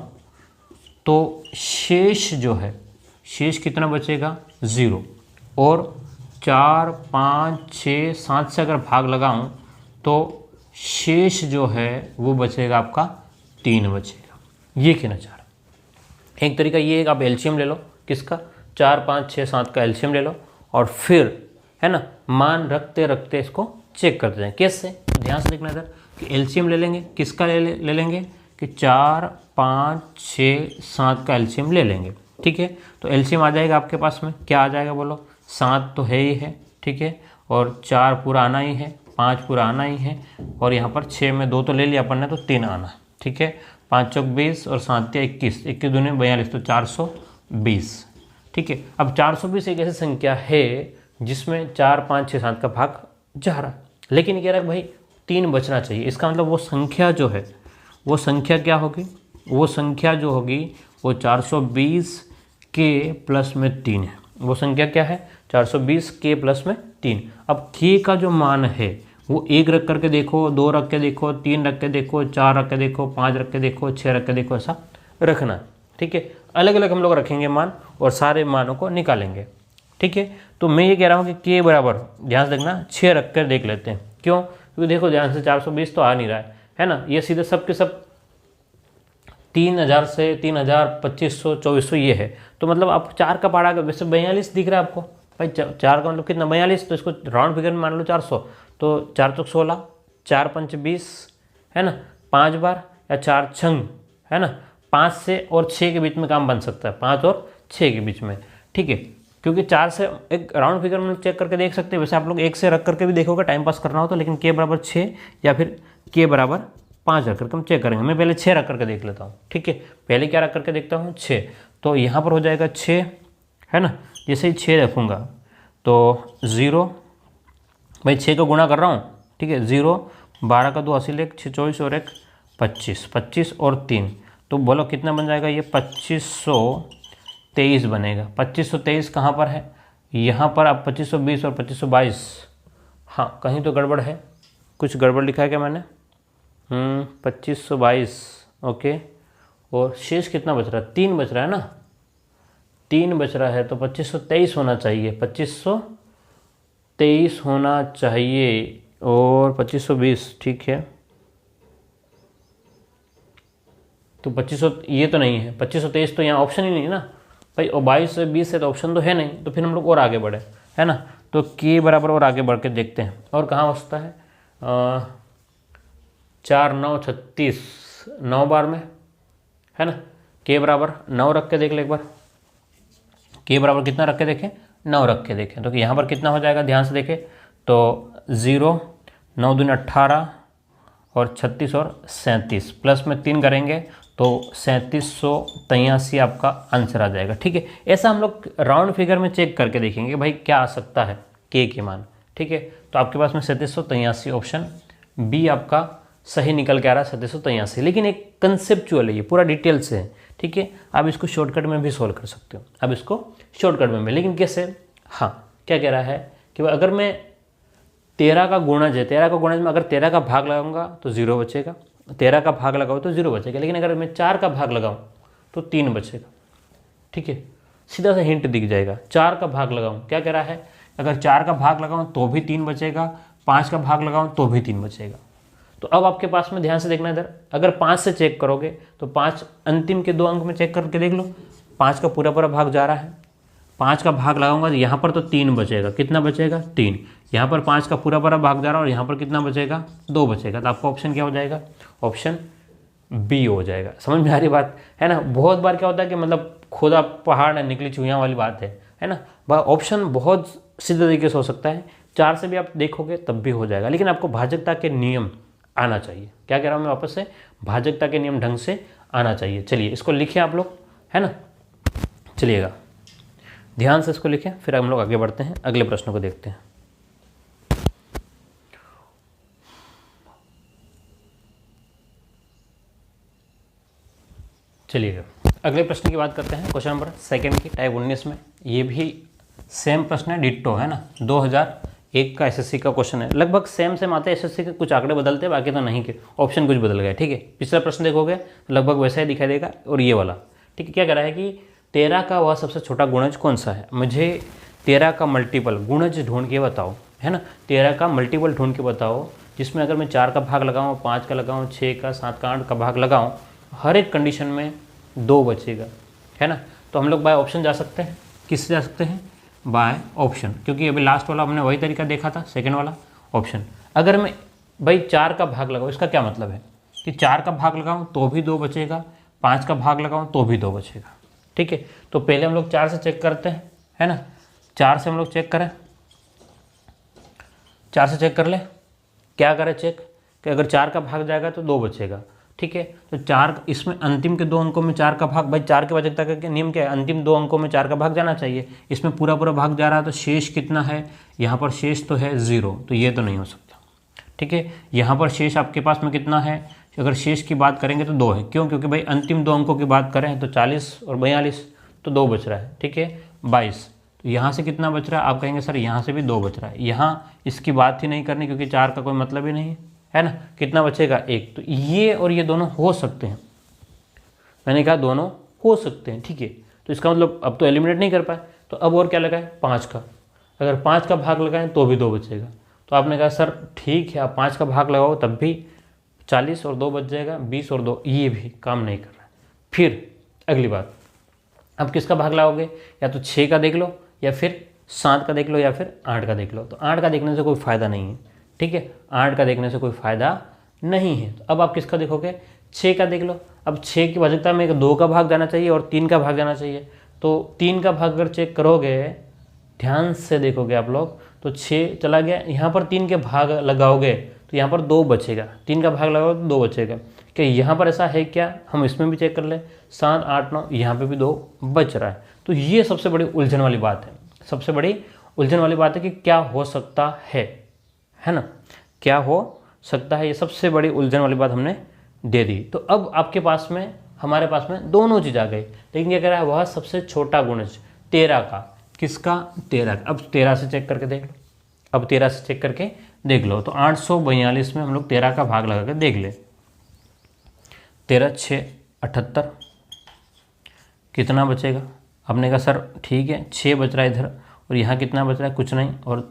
तो शेष जो है, शेष कितना बचेगा, 0। और 4 5 6 7 से अगर भाग लगाऊं तो शेष जो है वो बचेगा आपका 3 बचेगा। ये कहना चाह रहा। एक तरीका ये है कि आप एलसीएम ले लो, किसका, 4 5 6 7 का एलसीएम ले लो, और फिर, है ना, मान रखते रखते इसको चेक करते जाएं। कैसे, तो ध्यान से देखना इधर कि एलसीएम ले लेंगे, किसका ले लेंगे कि 4 5 6 7 का एलसीएम ले लेंगे। ठीक है, तो एलसीएम आ जाएगा आपके पास में, क्या आ जाएगा बोलो, 7 तो है ही है। ठीक है, और 4 पूरा आना ही है, 5 पूरा आना ही है, और यहाँ पर 6 में 2 तो ले लिया अपन ने, तो 3 आना। ठीक है, 5 चौक 20 और 7 21, 21 दूनी 42, तो 420। ठीक है, अब 420 एक ऐसी संख्या है जिसमें 4 5 6 7 का भाग जा रहा है, लेकिन कह रहा है भाई 3 बचना चाहिए। इसका मतलब वो संख्या जो है, वो संख्या क्या होगी, वो संख्या जो होगी वो 420 के प्लस में 3 है। वो संख्या क्या है, 420 के प्लस में 3। अब के का जो मान है वो 1 रख करके देखो, 2 रख के देखो, 3 रख के देखो, 4 रख के देखो, 5 रख के देखो, 6 रख के देखो, ऐसा रखना। ठीक है, अलग अलग हम लोग रखेंगे मान और सारे मानों को निकालेंगे। ठीक है, तो मैं ये कह रहा हूँ कि के बराबर, ध्यान से देखना, 6 रख कर देख लेते हैं। क्यों, क्योंकि देखो ध्यान से 420 तो आ नहीं रहा है ना। ये सीधे सब के सब 3000 से 3000 2500 2400 ये है। तो मतलब आप 4 का पहाड़ा का वैसे 42 दिख रहा है आपको भाई, 4 का मतलब कितना, 42। तो इसको राउंड फिगर में मान लो 400, तो 4 चौक 16, 4 पंच 20, है ना, 5 बार, या 4 छंग, है ना, 5 से और 6 के बीच में काम बन सकता है, 5 और 6 के बीच में। ठीक है, क्योंकि 4 से एक राउंड फिगर में चेक करके देख सकते हैं। वैसे आप लोग 1 से रख करके भी देखोगे, टाइम पास करना हो तो, लेकिन के बराबर 6 या फिर के बराबर 5 रख करके हम चेक करेंगे। मैं पहले 6 रख करके देख लेता हूँ। ठीक है, पहले क्या रख करके देखता हूँ, 6। तो यहाँ पर हो जाएगा 6, है ना। जैसे ही 6 रखूँगा तो 0, भाई 6 को गुणा कर रहा हूँ। ठीक है, 0, 12 का 2 80, 1 6 24 और 1 25, 25 और 3, तो बोलो कितना बन जाएगा, ये 2523 बनेगा। 2523 कहाँ पर है, यहाँ पर। अब 2520 और 2522, हाँ कहीं तो गड़बड़ है, कुछ गड़बड़ लिखा है क्या मैंने, 2522, ओके। और शेष कितना बच रहा है, 3 बच रहा है ना, 3 बच रहा है, तो 2523 होना चाहिए, 2523 होना चाहिए, और 2520, ठीक है। तो 2500 ये तो नहीं है, 2523 तो यहाँ ऑप्शन ही नहीं है ना भाई, और 22 से 20 से तो ऑप्शन तो है नहीं, तो फिर हम लोग और आगे बढ़े, है ना। तो के बराबर और आगे बढ़ के देखते हैं और कहाँ हो सकता है, 4 9 36 9 बार में, है ना। के बराबर 9 रख के देख ले एक बार, के बराबर कितना रख के देखें, 9 रख के देखें, तो यहाँ पर कितना हो जाएगा, ध्यान से देखें तो 0 9 दूनी 18 और 36 और 37 प्लस में 3 करेंगे तो 3783 आपका आंसर आ जाएगा। ठीक है, ऐसा हम लोग राउंड फिगर में चेक करके देखेंगे भाई क्या आ सकता है के मान। ठीक है, तो आपके पास में 3783 ऑप्शन बी आपका सही निकल के आ रहा है, 3783। लेकिन एक कंसेप्चुअल है, ये पूरा डिटेल से है। ठीक है, आप इसको शॉर्टकट में भी सॉल्व कर सकते हो, अब इसको शॉर्टकट में भी, लेकिन कैसे, हाँ क्या कह रहा है कि अगर मैं 13 का गुणज है, 13 का गुणज में अगर 13 का भाग लगाऊंगा तो 0 बचेगा, 13 का भाग लगाओ तो 0 बचेगा, लेकिन अगर मैं 4 का भाग लगाऊं तो 3 बचेगा। ठीक है, सीधा सा हिंट दिख जाएगा, 4 का भाग लगाऊं, क्या कह रहा है, अगर 4 का भाग लगाऊं तो भी 3 बचेगा, 5 का भाग लगाऊं तो भी 3 बचेगा। तो अब आपके पास में ध्यान से देखना इधर, अगर 5 से चेक करोगे तो 5 अंतिम के 2 अंक में चेक करके देख लो, 5 का पूरा पूरा भाग जा रहा है, 5 का भाग लगाऊंगा तो यहाँ पर तो 3 बचेगा, कितना बचेगा 3, यहाँ पर 5 का पूरा पूरा भाग जा रहा है और यहाँ पर कितना बचेगा 2 बचेगा, तो आपका ऑप्शन क्या हो जाएगा, ऑप्शन बी हो जाएगा। समझ में आ रही बात है ना। बहुत बार क्या होता है कि मतलब खुदा पहाड़ है निकली चूहियाँ वाली बात है ना। ऑप्शन बहुत सीधे तरीके से हो सकता है, 4 से भी आप देखोगे तब भी हो जाएगा, लेकिन आपको भाजकता के नियम आना चाहिए। क्या कह रहा हूँ मैं वापस से, भाजकता के नियम ढंग से आना चाहिए। चलिए इसको लिखिए आप लोग, है ना, चलिएगा ध्यान से इसको लिखें, फिर हम लोग आगे बढ़ते हैं, अगले प्रश्न को देखते हैं। चलिएगा अगले प्रश्न की बात करते हैं, क्वेश्चन नंबर 2 की टाइप 19 में। ये भी सेम प्रश्न है, डिट्टो, है ना, 2001 का एसएससी का क्वेश्चन है, लगभग सेम आते हैं। एसएससी के कुछ आंकड़े बदलते हैं, बाकी तो नहीं के ऑप्शन कुछ बदल गए। ठीक है, पिछला प्रश्न देखोगे लगभग वैसा ही दिखाई देगा, और ये वाला। ठीक है, क्या कह रहा है कि 13 का वह सबसे छोटा गुणज कौन सा है, मुझे 13 का मल्टीपल गुणज ढूंढ के बताओ, है ना, 13 का मल्टीपल ढूंढ के बताओ जिसमें अगर मैं 4 का भाग लगाऊँ, 5 का लगाऊँ, 6 का, 7 का, 8 का भाग लगाऊँ, हर एक कंडीशन में 2 बचेगा, है ना। तो हम लोग बाय ऑप्शन जा सकते हैं, किससे जा सकते हैं, बाय ऑप्शन, क्योंकि अभी लास्ट वाला हमने वही तरीका देखा था, सेकंड वाला ऑप्शन। अगर मैं भाई 4 का भाग लगाऊँ, इसका क्या मतलब है कि 4 का भाग लगाऊँ तो भी 2 बचेगा, 5 का भाग लगाऊँ तो भी 2 बचेगा। ठीक है, तो पहले हम लोग 4 से चेक करते हैं, है ना, 4 से हम लोग चेक करें, 4 से चेक कर ले, क्या करें चेक कि अगर 4 का भाग जाएगा तो 2 बचेगा। ठीक है, तो 4 इसमें अंतिम के 2 अंकों में 4 का भाग, भाई 4 के भाजकता का नियम क्या है, अंतिम 2 अंकों में 4 का भाग जाना चाहिए, इसमें पूरा पूरा भाग जा रहा है, तो शेष कितना है, यहाँ पर शेष तो है 0, तो ये तो नहीं हो सकता। ठीक है, यहाँ पर शेष आपके पास में कितना है, अगर शेष की बात करेंगे तो 2 है, क्यों, क्योंकि भाई अंतिम 2 अंकों की बात करें तो 40 और 42, तो 2 बच रहा है। ठीक है, 22, तो यहाँ से कितना बच रहा है, आप कहेंगे सर यहाँ से भी 2 बच रहा है, यहाँ इसकी बात ही नहीं करनी क्योंकि 4 का कोई मतलब ही नहीं है ना, कितना बचेगा 1, तो ये और ये दोनों हो सकते हैं, मैंने कहा दोनों हो सकते हैं। ठीक है, तो इसका मतलब अब तो एलिमिनेट नहीं कर पाए, तो अब और क्या लगाए, 5 का, अगर 5 का भाग लगाएं तो भी 2 बचेगा, तो आपने कहा सर ठीक है आप 5 का भाग लगाओ तब भी 40 और 2 बच जाएगा, 20 और 2, ये भी काम नहीं कर रहा है। फिर अगली बात, अब किसका भाग लगाओगे, या तो 6 का देख लो, या फिर 7 का देख लो, या फिर 8 का देख लो। तो 8 का देखने से कोई फ़ायदा नहीं है। ठीक है, 8 का देखने से कोई फ़ायदा नहीं है, तो अब आप किसका देखोगे, 6 का देख लो। अब 6 की भाजकता में 2 का भाग जाना चाहिए और 3 का भाग जाना चाहिए, तो 3 का भाग अगर चेक करोगे, ध्यान से देखोगे आप लोग, तो 6 चला गया, यहाँ पर 3 के भाग लगाओगे तो यहाँ पर 2 बचेगा, 3 का भाग लगाओगे तो 2 बचेगा। कि यहाँ पर ऐसा है क्या, हम इसमें भी चेक कर ले, 7 8 9, यहाँ पे भी 2 बच रहा है। तो ये सबसे बड़ी उलझन वाली बात है, सबसे बड़ी उलझन वाली बात है कि क्या हो सकता है ना, क्या हो सकता है, ये सबसे बड़ी उलझन वाली बात हमने दे दी। तो अब आपके पास में, हमारे पास में दोनों चीज़ आ गई, लेकिन क्या कह रहा है, वह सबसे छोटा गुणज 13 का, किसका, 13 का। अब 13 से चेक करके देख लो, अब 13 से चेक करके देख लो, तो 842 में हम लोग 13 का भाग लगा के देख ले, 13 6 78, कितना बचेगा, हमने कहा सर ठीक है 6 बच रहा है इधर, और यहाँ कितना बच रहा है, कुछ नहीं, और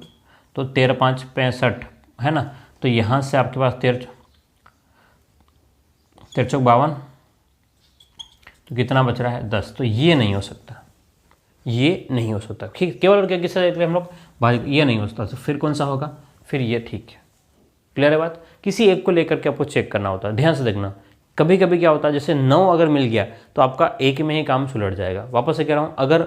तो 13 5 65, है ना, तो यहाँ से आपके पास 13 52, तो कितना बच रहा है 10, तो ये नहीं हो सकता, ये नहीं हो सकता। ठीक, केवल और क्या किससे देख रहे हम लोग भाई, ये नहीं हो सकता, तो फिर कौन सा होगा, फिर ये। ठीक है, क्लियर है बात। किसी एक को लेकर के आपको चेक करना होता है, ध्यान से देखना। कभी कभी क्या होता है, जैसे 9 अगर मिल गया तो आपका एक में ही काम सुलझ जाएगा। वापस से कह रहा हूँ, अगर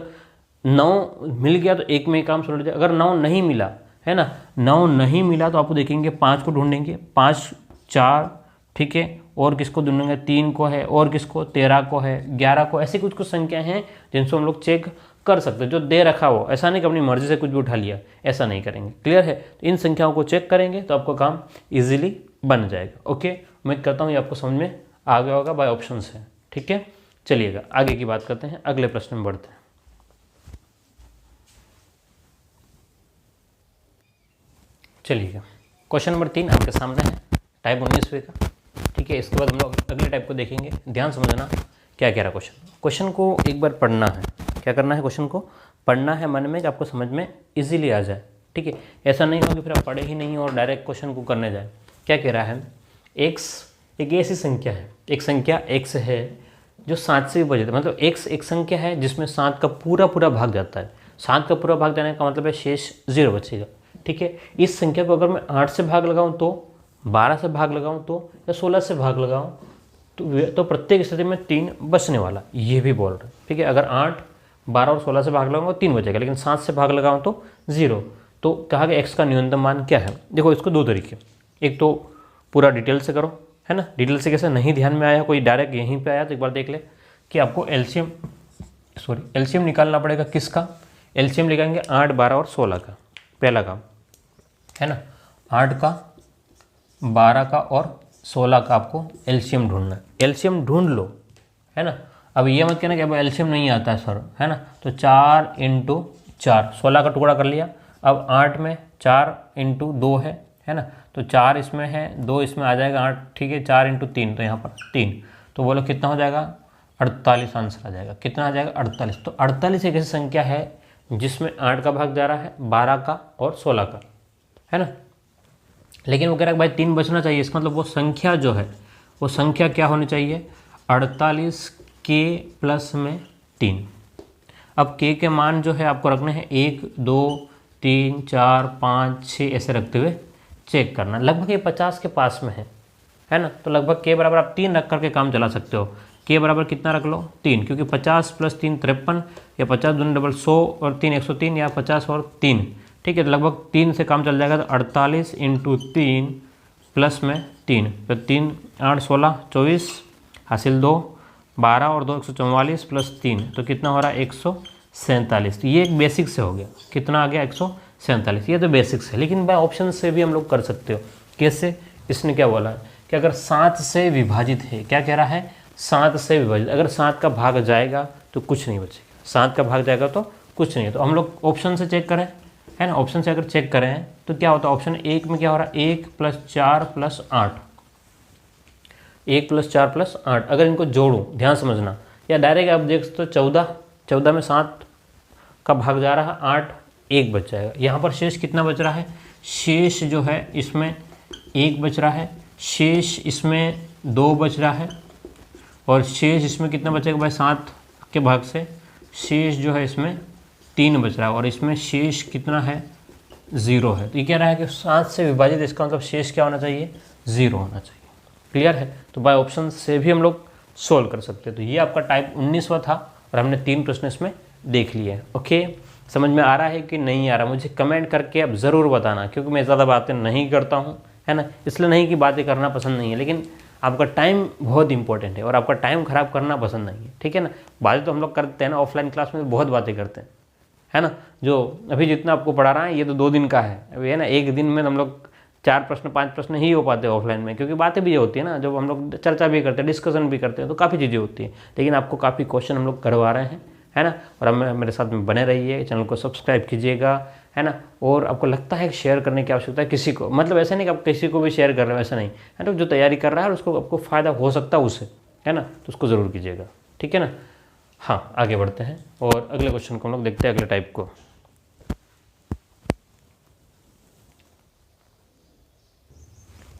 9 मिल गया तो एक में ही काम सुलझ जाएगा। अगर 9 नहीं मिला, है ना, 9 नहीं मिला तो आपको देखेंगे 5 को ढूंढेंगे, 5 4, ठीक है, और किसको ढूंढेंगे, 3 को है, और किसको 13 को है, 11 को, ऐसी कुछ कुछ संख्या हैं जिनसे हम लोग चेक कर सकते हैं, जो दे रखा हो। ऐसा नहीं कि अपनी मर्जी से कुछ भी उठा लिया, ऐसा नहीं करेंगे। क्लियर है, तो इन संख्याओं को चेक करेंगे तो आपका काम इजीली बन जाएगा। ओके, उम्मीद करता हूँ ये आपको समझ में आ गया होगा, बाय ऑप्शन से। ठीक है, चलिएगा आगे की बात करते हैं, अगले प्रश्न में बढ़ते हैं। चलिएगा, क्वेश्चन नंबर 3 आपके सामने है, टाइप 19वीं का। ठीक है, इसके बाद हम लोग अगले टाइप को देखेंगे। ध्यान समझना क्या कह रहा है क्वेश्चन। क्वेश्चन को एक बार पढ़ना है, क्या करना है, क्वेश्चन को पढ़ना है मन में कि आपको समझ में इजीली आ जाए। ठीक है, ऐसा नहीं हो कि फिर आप पढ़े ही नहीं और डायरेक्ट क्वेश्चन को करने जाए। क्या कह रहा है, x एक ऐसी संख्या है, एक संख्या x है जो 7 से विभाजित है। मतलब x एक संख्या है जिसमें 7 का पूरा पूरा भाग जाता है। 7 का पूरा भाग जाने का मतलब है शेष 0 बचेगा। ठीक है, इस संख्या को अगर मैं 8 से भाग लगाऊं तो, 12 से भाग लगाऊं तो, या 16 से भाग लगाऊं तो प्रत्येक स्थिति में 3 बचने वाला, ये भी बोल रहे हैं। ठीक है, अगर 8, 12 और 16 से भाग लगाऊंगा 3 बचेगा, लेकिन 7 से भाग लगाऊं तो 0। तो कहा कि x का न्यूनतम मान क्या है। देखो, इसको दो तरीके, एक तो पूरा डिटेल से करो, है ना। डिटेल से कैसे, नहीं ध्यान में आया, कोई डायरेक्ट यहीं पे आया तो एक बार देख ले कि आपको एलसीएम निकालना पड़ेगा। किसका एलसीएम निकालेंगे, 8, 12 और 16 का, पहला काम, है ना। 8 का, 12 का और 16 का आपको एलसीएम ढूंढना है। एलसीएम ढूंढ लो, है ना। अब ये मत कहना कि अब एलसीएम नहीं आता है सर, है ना। तो 4 × 4, 16 का टुकड़ा कर लिया। अब 8 में 4 × 2 है ना। तो 4 इसमें है, 2 इसमें आ जाएगा, 8, ठीक है। 4 × 3, तो यहाँ पर 3, तो बोलो कितना हो जाएगा, 48 आंसर आ जाएगा। कितना आ जाएगा, 48। तो 48 एक ऐसी संख्या है जिसमें 8 का भाग जा रहा है, 12 का और 16 का, है ना। लेकिन वो कह रहा है भाई 3 बचना चाहिए। इसका मतलब वो संख्या जो है, वो संख्या क्या होनी चाहिए, 48 के प्लस में 3। अब के के मान जो है आपको रखने हैं 1, 2, 3, 4, 5, 6 ऐसे रखते हुए चेक करना। लगभग ये 50 के पास में है ना। तो लगभग के बराबर आप 3 रख करके काम चला सकते हो। के बराबर कितना रख लो, 3, क्योंकि 50 + 3 53, या 50 दूनी डबल 100 और 3 103, या 50 और 3, ठीक है। तो लगभग 3 से काम चल जाएगा। तो 48 × 3 प्लस में 3, तो 3 8 16 24 हासिल 2, 12 और 2 144 प्लस 3, तो कितना हो रहा है 147। तो ये एक बेसिक से हो गया, कितना आ गया 147। ये तो बेसिक से, लेकिन बाय ऑप्शन से भी हम लोग कर सकते हो। कैसे, इसने क्या बोला कि अगर 7 से विभाजित है, क्या कह रहा है, 7 से विभाजित, अगर 7 का भाग जाएगा तो कुछ नहीं बचेगा, 7 का भाग जाएगा तो कुछ नहीं है। तो हम लोग ऑप्शन से चेक करें, है ना। ऑप्शन से अगर चेक करें तो क्या होता है, ऑप्शन 1 में क्या हो रहा है, 1 + 4 + 8, 1 + 4 + 8। अगर इनको जोड़ूं, ध्यान समझना, या डायरेक्ट आप देख सकते हो 14 में 7 का भाग जा रहा है, 8 1 बच जाएगा। यहाँ पर शेष कितना बच रहा है, शेष जो है इसमें 1 बच रहा है, शेष इसमें 2 बच रहा है, और शेष इसमें कितना बचेगा भाई, 7 के भाग से शेष जो है इसमें 3 बच रहा है, और इसमें शेष कितना है, 0 है। तो ये कह रहा है कि 7 से विभाजित, इसका मतलब शेष क्या होना चाहिए, 0 होना चाहिए। क्लियर है। तो बाय ऑप्शन से भी हम लोग सोल्व कर सकते हैं। तो ये आपका टाइप 19वां था, और हमने 3 प्रश्न इसमें देख लिए हैं। ओके, समझ में आ रहा है कि नहीं आ रहा, मुझे कमेंट करके अब ज़रूर बताना, क्योंकि मैं ज़्यादा बातें नहीं करता हूँ, है ना। इसलिए नहीं कि बातें करना पसंद नहीं है, लेकिन आपका टाइम बहुत इंपॉर्टेंट है, और आपका टाइम ख़राब करना पसंद नहीं है, ठीक है ना। बातें तो हम लोग करते हैं ना, ऑफलाइन क्लास में बहुत बातें करते हैं, है ना। जो अभी जितना आपको पढ़ा रहा है ये तो 2 दिन का है अभी, है ना। एक दिन में हम लोग 4 प्रश्न 5 प्रश्न ही हो पाते हैं ऑफलाइन में, क्योंकि बातें भी होती है ना, जब हम लोग चर्चा भी करते हैं, डिस्कशन भी करते हैं, तो काफ़ी चीज़ें होती हैं। लेकिन आपको काफ़ी क्वेश्चन हम लोग करवा रहे हैं, है ना। और अब मेरे साथ में बने रहिए, चैनल को सब्सक्राइब कीजिएगा, है ना। और आपको लगता है कि शेयर करने की आवश्यकता है किसी को, मतलब ऐसा नहीं कि आप किसी को भी शेयर कर रहे हो, ऐसा नहीं, है ना। जो तैयारी कर रहा है और उसको आपको फ़ायदा हो सकता है उससे, है ना, तो उसको ज़रूर कीजिएगा, ठीक है ना। हाँ, आगे बढ़ते हैं और अगले क्वेश्चन को हम लोग देखते हैं, अगले टाइप को।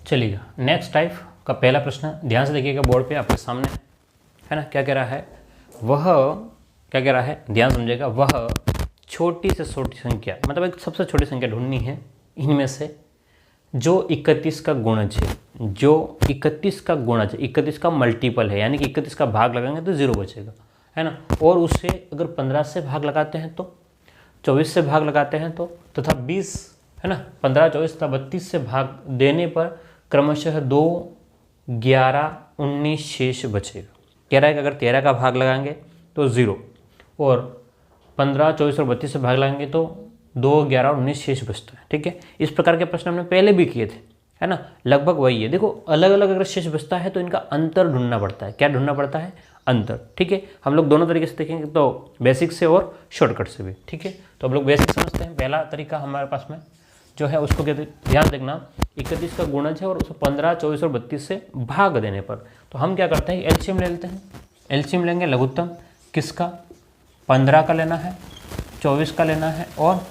चलिएगा, नेक्स्ट टाइप का पहला प्रश्न ध्यान से देखिएगा, बोर्ड पे आपके सामने, है ना। क्या कह रहा है, वह क्या कह रहा है, ध्यान समझिएगा, वह छोटी से छोटी संख्या, मतलब एक सबसे छोटी संख्या ढूंढनी है इनमें से जो 31 का गुणज है, जो 31 का गुणज है, 31 का मल्टीपल है, यानी कि 31 का भाग लगाएंगे तो 0 बचेगा, है ना। और उससे अगर 15 से भाग लगाते हैं तो, 24 से भाग लगाते हैं तो, तथा 20, है ना, 15, 24 तथा 32 से भाग देने पर क्रमशः 2, 11, 19 शेष बचेगा। कह रहा है कि अगर 13 का भाग लगाएंगे तो 0, और 15, 24 और 32 से भाग लगाएंगे तो 2, 11 और 19 शेष बचता है। ठीक है, इस प्रकार के प्रश्न हमने पहले भी किए थे, है ना, लगभग वही है। देखो अलग अलग अगर शेष बचता है तो इनका अंतर ढूंढना पड़ता है। क्या ढूंढना पड़ता है? अंतर। ठीक है, हम लोग दोनों तरीके से देखेंगे, तो बेसिक से और शॉर्टकट से भी। ठीक है, तो हम लोग बेसिक समझते हैं। पहला तरीका हमारे पास में जो है उसको कहते, ध्यान देखना, 31 का गुणज है और उसको 15, 24 और 32 से भाग देने पर, तो हम क्या करते हैं, एलसीएम ले लेते हैं। एलसीएम लेंगे लघुत्तम किसका, 15 का लेना है, 24 का लेना है और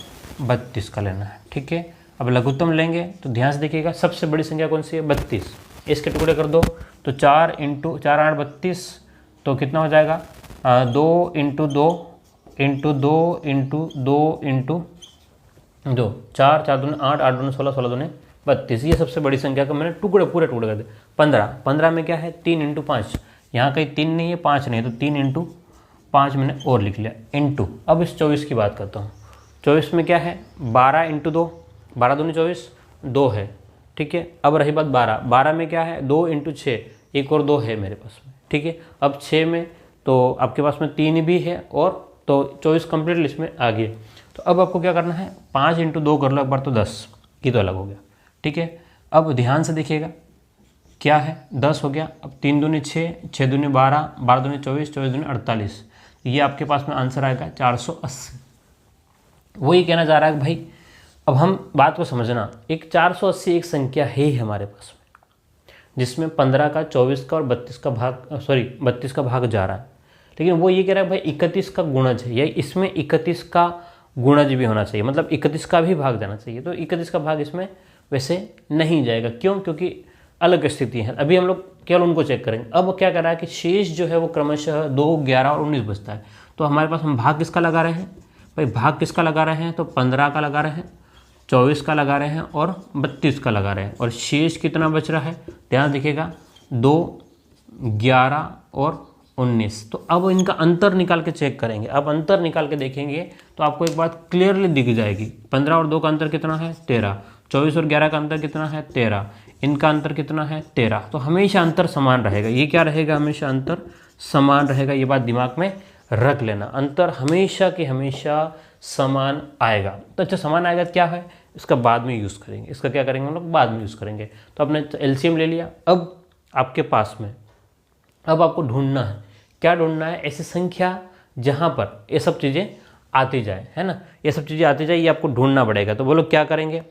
32 का लेना है। ठीक है, अब लघुत्तम लेंगे तो ध्यान से देखिएगा, सबसे बड़ी संख्या कौन सी है, 32। इसके टुकड़े कर दो तो 4 × 4 8 32, तो कितना हो जाएगा, 2 × 2 × 2 × 2 × 2, 4 4 दूनी 8, 8 दूनी 16, 16 दूनी 32। ये सबसे बड़ी संख्या का मैंने टुकड़े पूरे टुकड़े कर दिए। 15, 15 में क्या है, 3 × 5, यहाँ कहीं 3 नहीं है, 5 नहीं है, तो 3 × 5 मैंने और लिख लिया, इंटू। अब इस 24 की बात करता हूँ। 24 में क्या है, 12 × 2, 12 दूनी 24, 2 है। ठीक है, अब रही बात 12, 12 में क्या है, 2 × 6, एक और 2 है मेरे पास में। ठीक है, अब 6 में तो आपके पास में 3 भी है, और तो 24 कंप्लीट लिस्ट में आ गए। तो अब आपको क्या करना है, 5 × 2 कर लो एक बार, तो 10, ये तो अलग हो गया। ठीक है, अब ध्यान से देखिएगा क्या है, 10 हो गया। अब 3 दूनी 6, 6 दूनी 12, 12 दूनी 24, 24 दूनी 48, ये आपके पास में आंसर आएगा 480। वही कहना चाह रहा है कि भाई अब हम बात को समझना, एक 480 एक संख्या है ही हमारे पास में, जिसमें 15 का, 24 का और 32 का भाग, 32 का भाग जा रहा है। लेकिन वो ये कह रहा है भाई 31 का गुणज है, या इसमें 31 का गुणज भी होना चाहिए, मतलब 31 का भी भाग देना चाहिए। तो 31 का भाग इसमें वैसे नहीं जाएगा, क्यों, क्योंकि अलग स्थिति है। अभी हम लोग केवल उनको चेक करेंगे। अब क्या कर रहा है कि शेष जो है वो क्रमशः 2, 11 और 19 बचता है। तो हमारे पास हम भाग किसका लगा रहे हैं भाई, भाग किसका लगा रहे हैं, तो 15 का लगा रहे हैं, 24 का लगा रहे हैं और 32 का लगा रहे हैं। और शेष कितना बच रहा है, ध्यान देखिएगा, 2, 11 और 19। तो अब इनका अंतर निकाल के चेक करेंगे। अब अंतर निकाल के देखेंगे तो आपको एक बात क्लियरली दिख जाएगी। 15 और 2 का अंतर कितना है, 13। 24 और 11 का अंतर कितना है, 13। इनका अंतर कितना है, 13। तो हमेशा अंतर समान रहेगा। ये क्या रहेगा, हमेशा अंतर समान रहेगा। ये बात दिमाग में रख लेना, अंतर हमेशा के हमेशा समान आएगा। तो अच्छा, समान आएगा क्या है, इसका बाद में यूज़ करेंगे। इसका क्या करेंगे हम लोग, बाद में यूज़ करेंगे। तो आपने एलसीएम ले लिया। अब आपके पास में, अब आपको ढूंढना है, क्या ढूंढना है, ऐसी संख्या जहाँ पर ये सब चीज़ें आती जाए, है ना, ये सब चीज़ें आती जाए, ये आपको ढूंढना पड़ेगा। तो बोलो क्या करेंगे,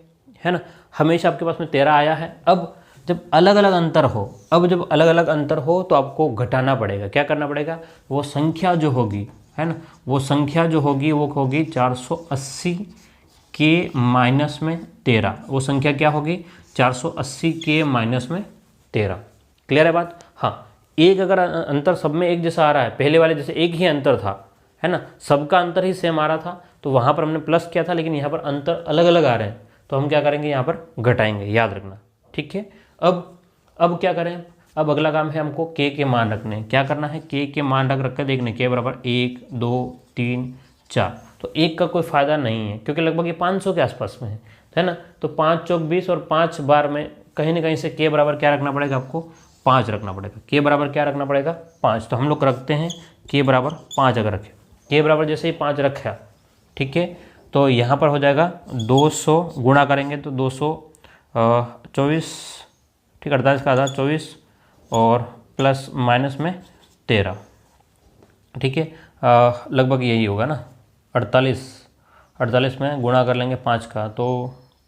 है ना। हमेशा आपके पास में 13 आया है। अब जब अलग अलग अंतर हो, जब अलग अलग अंतर हो तो आपको घटाना पड़ेगा। क्या करना पड़ेगा, वो संख्या जो होगी, है ना, वो संख्या जो होगी वो होगी 480 के माइनस में 13। वो संख्या क्या होगी, 480 के माइनस में 13। क्लियर है बात। हाँ, एक अगर अंतर सब में एक जैसा आ रहा है, पहले वाले जैसे एक ही अंतर था, है ना, सबका अंतर ही सेम आ रहा था, तो वहाँ पर हमने प्लस किया था, लेकिन यहाँ पर अंतर अलग अलग आ रहे हैं, तो हम क्या करेंगे, यहाँ पर घटाएंगे, याद रखना। ठीक है, अब क्या करें, अब अगला काम है हमको के मान रखने। क्या करना है, के मान रख कर देखने, के बराबर 1, 2, 3, 4। तो 1 का कोई फ़ायदा नहीं है, क्योंकि लगभग ये 500 के आसपास में है ना। तो 5 चौक 20 और 5 बार में कहीं ना कहीं से के बराबर क्या रखना पड़ेगा, आपको 5 रखना पड़ेगा। के बराबर क्या रखना पड़ेगा, 5। तो हम लोग रखते हैं के बराबर 5। अगर रखें के बराबर जैसे ही 5 रखा, ठीक है, तो यहाँ पर हो जाएगा 200, गुणा करेंगे तो 224, ठीक, 48 का आधा 24 और प्लस माइनस में 13। ठीक है, लगभग यही होगा ना, 48 में गुणा कर लेंगे 5 का तो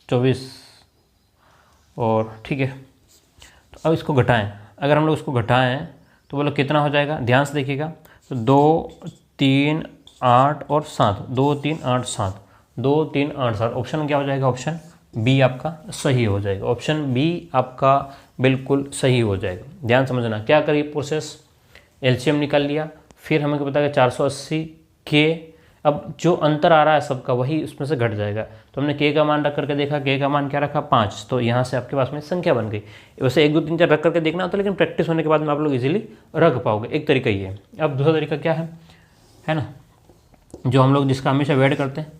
24, और ठीक है। तो अब इसको घटाएं, अगर हम लोग इसको घटाएं तो बोलो कितना हो जाएगा, ध्यान से देखिएगा। तो 2, 3, 8 और 7, 2, 3, 8, 7, 2, 3, 8, 7। ऑप्शन क्या हो जाएगा, ऑप्शन बी आपका सही हो जाएगा। ऑप्शन बी आपका बिल्कुल सही हो जाएगा। ध्यान समझना, क्या करिए प्रोसेस, एलसीएम निकाल लिया, फिर हमें क्या पता है 480 के, अब जो अंतर आ रहा है सबका वही उसमें से घट जाएगा। तो हमने के का मान रख करके देखा, के का मान क्या रखा 5, तो यहाँ से आपके पास में संख्या बन गई। वैसे 1 2 3 4 रख करके देखना होता है, लेकिन प्रैक्टिस होने के बाद में आप लोग इजीली रख पाओगे। एक तरीका ये है। अब दूसरा तरीका क्या है ना, जो हम लोग जिसका हमेशा वेट करते हैं।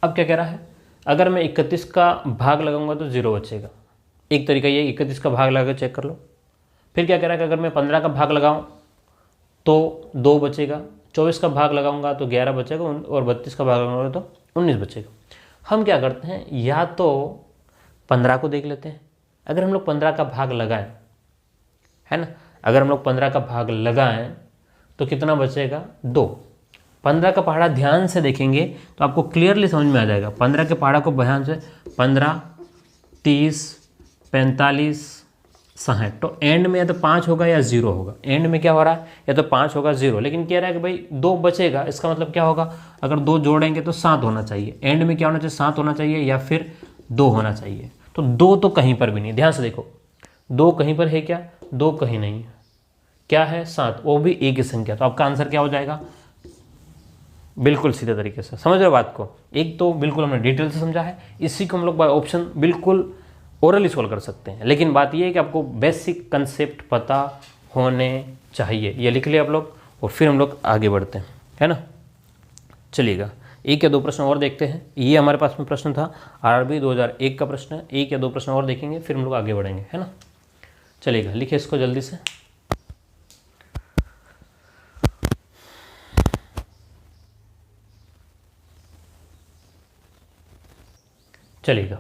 अब क्या कह रहा है, अगर मैं 31 का भाग लगाऊंगा तो 0 बचेगा। एक तरीका ये 31 का भाग लगा चेक कर लो। फिर क्या कह रहा है कि अगर मैं 15 का भाग लगाऊं तो 2 बचेगा, 24 का भाग लगाऊंगा तो 11 बचेगा, और 32 का भाग लगाऊंगा तो 19 बचेगा। हम क्या करते हैं, या तो 15 को देख लेते हैं। अगर हम लोग 15 का भाग लगाएं, है ना, अगर हम लोग 15 का भाग लगाएं तो कितना बचेगा 2। 15 का पहाड़ा ध्यान से देखेंगे तो आपको क्लियरली समझ में आ जाएगा। 15 के पहाड़ा को ध्यान से 15 30 45 60, तो एंड में या तो 5 होगा या 0 होगा। एंड में क्या हो रहा है, या तो 5 होगा 0, लेकिन कह रहा है कि भाई 2 बचेगा। इसका मतलब क्या होगा, अगर 2 जोड़ेंगे तो 7 होना चाहिए। एंड में क्या होना चाहिए, 7 होना चाहिए या फिर 2 होना चाहिए। तो 2 तो कहीं पर भी नहीं, ध्यान से देखो 2 कहीं पर है क्या, 2 कहीं नहीं है। क्या है 7, वो भी एक ही संख्या। तो आपका आंसर क्या हो जाएगा, बिल्कुल सीधे तरीके से समझ रहे हो बात को। एक तो बिल्कुल हमने डिटेल से समझा है, इसी को हम लोग बाय ऑप्शन बिल्कुल ओरली सॉल्व कर सकते हैं। लेकिन बात यह है कि आपको बेसिक कंसेप्ट पता होने चाहिए। ये लिख लिया आप लोग, और फिर हम लोग आगे बढ़ते हैं, है ना। चलिएगा, 1 या 2 प्रश्न और देखते हैं। ये हमारे पास में प्रश्न था आरआरबी 2001 का प्रश्न है। 1 या 2 प्रश्न और देखेंगे, फिर हम लोग आगे बढ़ेंगे, है ना। चलिएगा, लिखिए इसको जल्दी से। चलिएगा,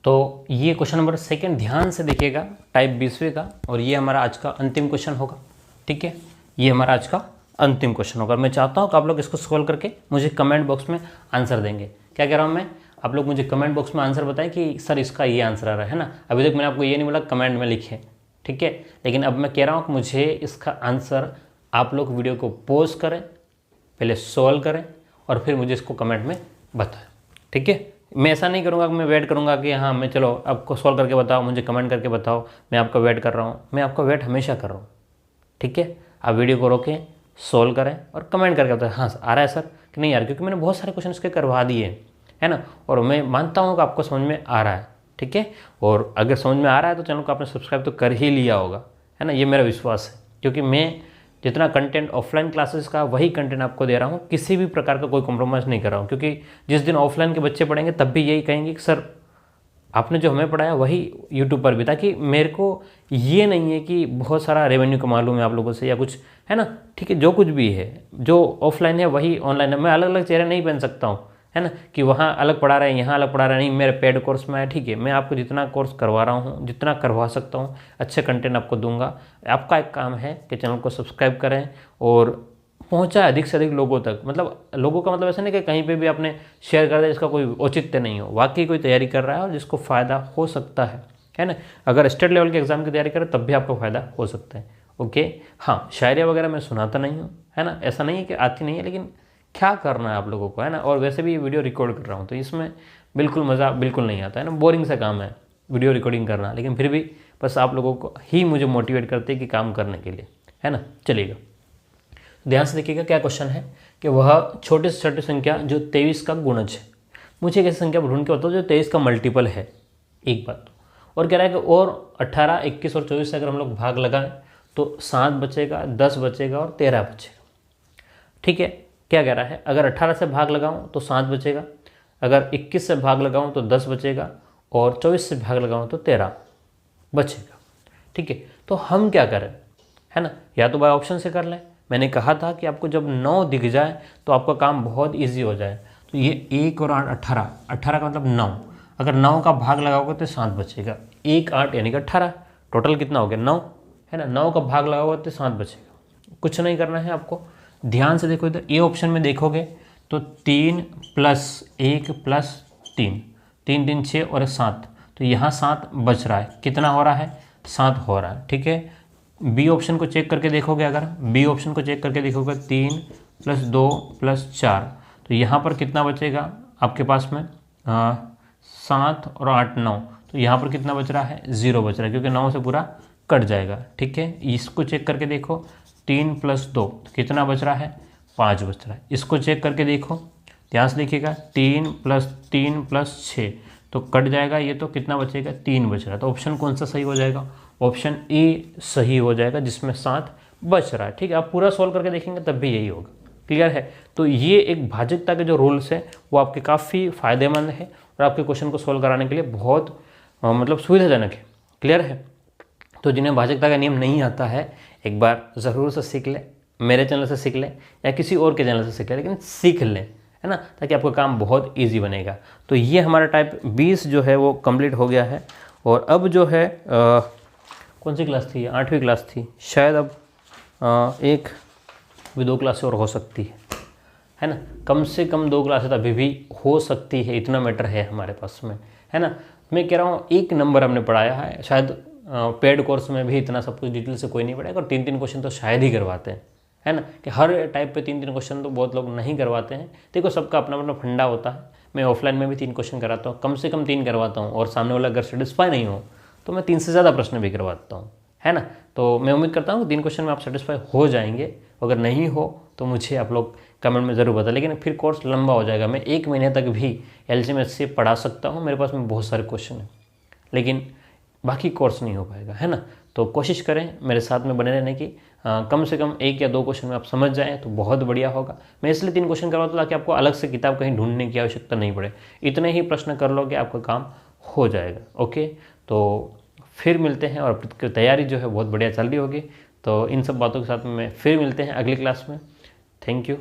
तो ये क्वेश्चन नंबर 2 ध्यान से देखिएगा, टाइप 20वें का, और ये हमारा आज का अंतिम क्वेश्चन होगा। ठीक है, ये हमारा आज का अंतिम क्वेश्चन होगा। मैं चाहता हूँ कि आप लोग इसको सॉल्व करके मुझे कमेंट बॉक्स में आंसर देंगे। क्या कह रहा हूँ मैं, आप लोग मुझे कमेंट बॉक्स में आंसर बताएं कि सर इसका ये आंसर आ रहा है ना। अभी तक मैंने आपको ये नहीं बोला कमेंट में लिखें, ठीक है, लेकिन अब मैं कह रहा हूँ कि मुझे इसका आंसर आप लोग वीडियो को पॉज करें, पहले सॉल्व करें, और फिर मुझे इसको कमेंट में बताएं। ठीक है, मैं ऐसा नहीं करूँगा कि मैं वेट करूँगा कि हाँ मैं चलो आपको सॉल्व करके बताओ, मुझे कमेंट करके बताओ, मैं आपका वेट कर रहा हूँ। मैं आपका वेट हमेशा कर रहा हूँ। ठीक है, आप वीडियो को रोकें, सॉल्व करें और कमेंट करके बताएं हाँ आ रहा है सर कि नहीं यार, क्योंकि मैंने बहुत सारे क्वेश्चन इसके करवा दिए हैं, है ना, और मैं मानता हूँ कि आपको समझ में आ रहा है। ठीक है, और अगर समझ में आ रहा है तो चैनल को आपने सब्सक्राइब तो कर ही लिया होगा, है ना, ये मेरा विश्वास है। क्योंकि मैं जितना कंटेंट ऑफलाइन क्लासेस का वही कंटेंट आपको दे रहा हूँ, किसी भी प्रकार का कोई कॉम्प्रोमाइज़ नहीं कर रहा हूँ। क्योंकि जिस दिन ऑफलाइन के बच्चे पढ़ेंगे तब भी यही कहेंगे कि सर आपने जो हमें पढ़ाया वही यूट्यूब पर भी, ताकि मेरे को ये नहीं है कि बहुत सारा रेवेन्यू कमा लूँ मैं आप लोगों से या कुछ, है ना। ठीक है, जो कुछ भी है, जो ऑफलाइन है वही ऑनलाइन है। मैं अलग अलग चेहरे नहीं पहन सकता हूँ, है ना, कि वहाँ अलग पढ़ा रहे हैं यहाँ अलग पढ़ा रहे हैं, नहीं मेरे पेड कोर्स में है। ठीक है, मैं आपको जितना कोर्स करवा रहा हूँ, जितना करवा सकता हूँ, अच्छे कंटेंट आपको दूंगा। आपका एक काम है कि चैनल को सब्सक्राइब करें और पहुँचाए अधिक से अधिक लोगों तक। मतलब लोगों का मतलब ऐसा नहीं कि कहीं पे भी आपने शेयर कर दिया, इसका कोई औचित्य नहीं हो। वाकई कोई तैयारी कर रहा है और जिसको फ़ायदा हो सकता है ना। अगर स्टेट लेवल के एग्जाम की तैयारी करें तब भी आपको फ़ायदा हो सकता है। ओके, हाँ शायरी वगैरह मैं सुनाता नहीं हूँ, है ना, ऐसा नहीं है कि आती नहीं है, लेकिन क्या करना है आप लोगों को, है ना। और वैसे भी ये वीडियो रिकॉर्ड कर रहा हूँ तो इसमें बिल्कुल मज़ा बिल्कुल नहीं आता है ना, बोरिंग सा काम है वीडियो रिकॉर्डिंग करना, लेकिन फिर भी बस आप लोगों को ही मुझे मोटिवेट करते हैं कि काम करने के लिए, है ना। चलिएगा, ध्यान से देखिएगा क्या क्वेश्चन है कि वह छोटे से छोटी संख्या जो 23 का गुणज है, मुझे एक ऐसी संख्या ढूंढ के बताओ जो 23 का मल्टीपल है। एक बात, और कह रहा है कि और 18, 21 और 24 से अगर हम लोग भाग लगाएं तो 7 बचेगा, 10 बचेगा और 13 बचेगा। ठीक है, क्या कह रहा है, अगर 18 से भाग लगाऊं तो 7 बचेगा, अगर 21 से भाग लगाऊं तो 10 बचेगा, और 24 से भाग लगाऊं तो 13 बचेगा। ठीक है, तो हम क्या करें, है ना, या तो बाय ऑप्शन से कर लें। मैंने कहा था कि आपको जब 9 दिख जाए तो आपका काम बहुत ईजी हो जाए। तो ये 1 और 8 18, 18 का मतलब 9, अगर 9 का भाग लगाओगे तो 7 बचेगा। 1 8 यानी कि 18, टोटल कितना हो गया 9, है ना। 9 का भाग लगाओगे तो 7 बचेगा। कुछ नहीं करना है आपको, ध्यान से देखो इधर ए ऑप्शन में देखोगे तो 3 + 1 + 3, 3 3 6 और 7, तो यहाँ 7 बच रहा है। कितना हो रहा है, 7 हो रहा है। ठीक है, बी ऑप्शन को चेक करके देखोगे, अगर बी ऑप्शन को चेक करके देखोगे 3 + 2 + 4, तो यहाँ पर कितना बचेगा आपके पास में 7 और 8 9, तो यहाँ पर कितना बच रहा है 0 बच रहा है, क्योंकि 9 से पूरा कट जाएगा। ठीक है, इसको चेक करके देखो 3+2 तो कितना बच रहा है, 5 बच रहा है। इसको चेक करके देखो, ध्यान से देखिएगा, 3+3+6 तो कट जाएगा ये, तो कितना बचेगा, 3 बच रहा है। तो ऑप्शन कौन सा सही हो जाएगा, ऑप्शन ए सही हो जाएगा, जिसमें 7 बच रहा है। ठीक है, आप पूरा सॉल्व करके देखेंगे तब भी यही होगा। क्लियर है। तो ये एक भाजकता के जो रूल्स है वो आपके काफ़ी फायदेमंद है और आपके क्वेश्चन को सॉल्व कराने के लिए बहुत मतलब सुविधाजनक है। क्लियर है। तो जिन्हें भाजकता का नियम नहीं आता है, एक बार ज़रूर से सीख ले, मेरे चैनल से सीख ले या किसी और के चैनल से सीख ले, लेकिन सीख ले, है ना, ताकि आपका काम बहुत इजी बनेगा। तो ये हमारा टाइप 20 जो है वो कंप्लीट हो गया है। और अब जो है कौन सी क्लास थी, 8वीं क्लास थी शायद। अब एक भी 2 क्लासें और हो सकती है ना, कम से कम 2 क्लासें अभी भी हो सकती है, इतना मैटर है हमारे पास में, है ना। मैं कह रहा हूँ 1 नंबर हमने पढ़ाया है, शायद पेड कोर्स में भी इतना सब कुछ डिटेल से कोई नहीं पढ़ाएगा, और 3-3 क्वेश्चन तो शायद ही करवाते हैं, है ना, कि हर टाइप पे 3-3 क्वेश्चन तो बहुत लोग नहीं करवाते हैं। देखो सबका अपना अपना फंडा होता है। मैं ऑफलाइन में भी 3 क्वेश्चन कराता हूँ, कम से कम 3 करवाता हूँ, और सामने वाला अगर सेटिस्फाई नहीं हो तो मैं 3 से ज़्यादा प्रश्न भी करवाता हूँ, है ना। तो मैं उम्मीद करता हूँ 3 क्वेश्चन में आप सेटिस्फाई हो जाएंगे। अगर नहीं हो तो मुझे आप लोग कमेंट में ज़रूर बताएं, लेकिन फिर कोर्स लंबा हो जाएगा। मैं 1 महीने तक भी एलसीएम से पढ़ा सकता हूँ, मेरे पास में बहुत सारे क्वेश्चन हैं, लेकिन बाकी कोर्स नहीं हो पाएगा, है ना। तो कोशिश करें मेरे साथ में बने रहने की, कम से कम 1 या 2 क्वेश्चन में आप समझ जाएं तो बहुत बढ़िया होगा। मैं इसलिए 3 क्वेश्चन करवाता हूँ ताकि आपको अलग से किताब कहीं ढूंढने की आवश्यकता नहीं पड़े, इतने ही प्रश्न कर लोगे आपका काम हो जाएगा। ओके, तो फिर मिलते हैं, और तैयारी जो है बहुत बढ़िया चल रही होगी। तो इन सब बातों के साथ में फिर मिलते हैं अगली क्लास में। Thank you.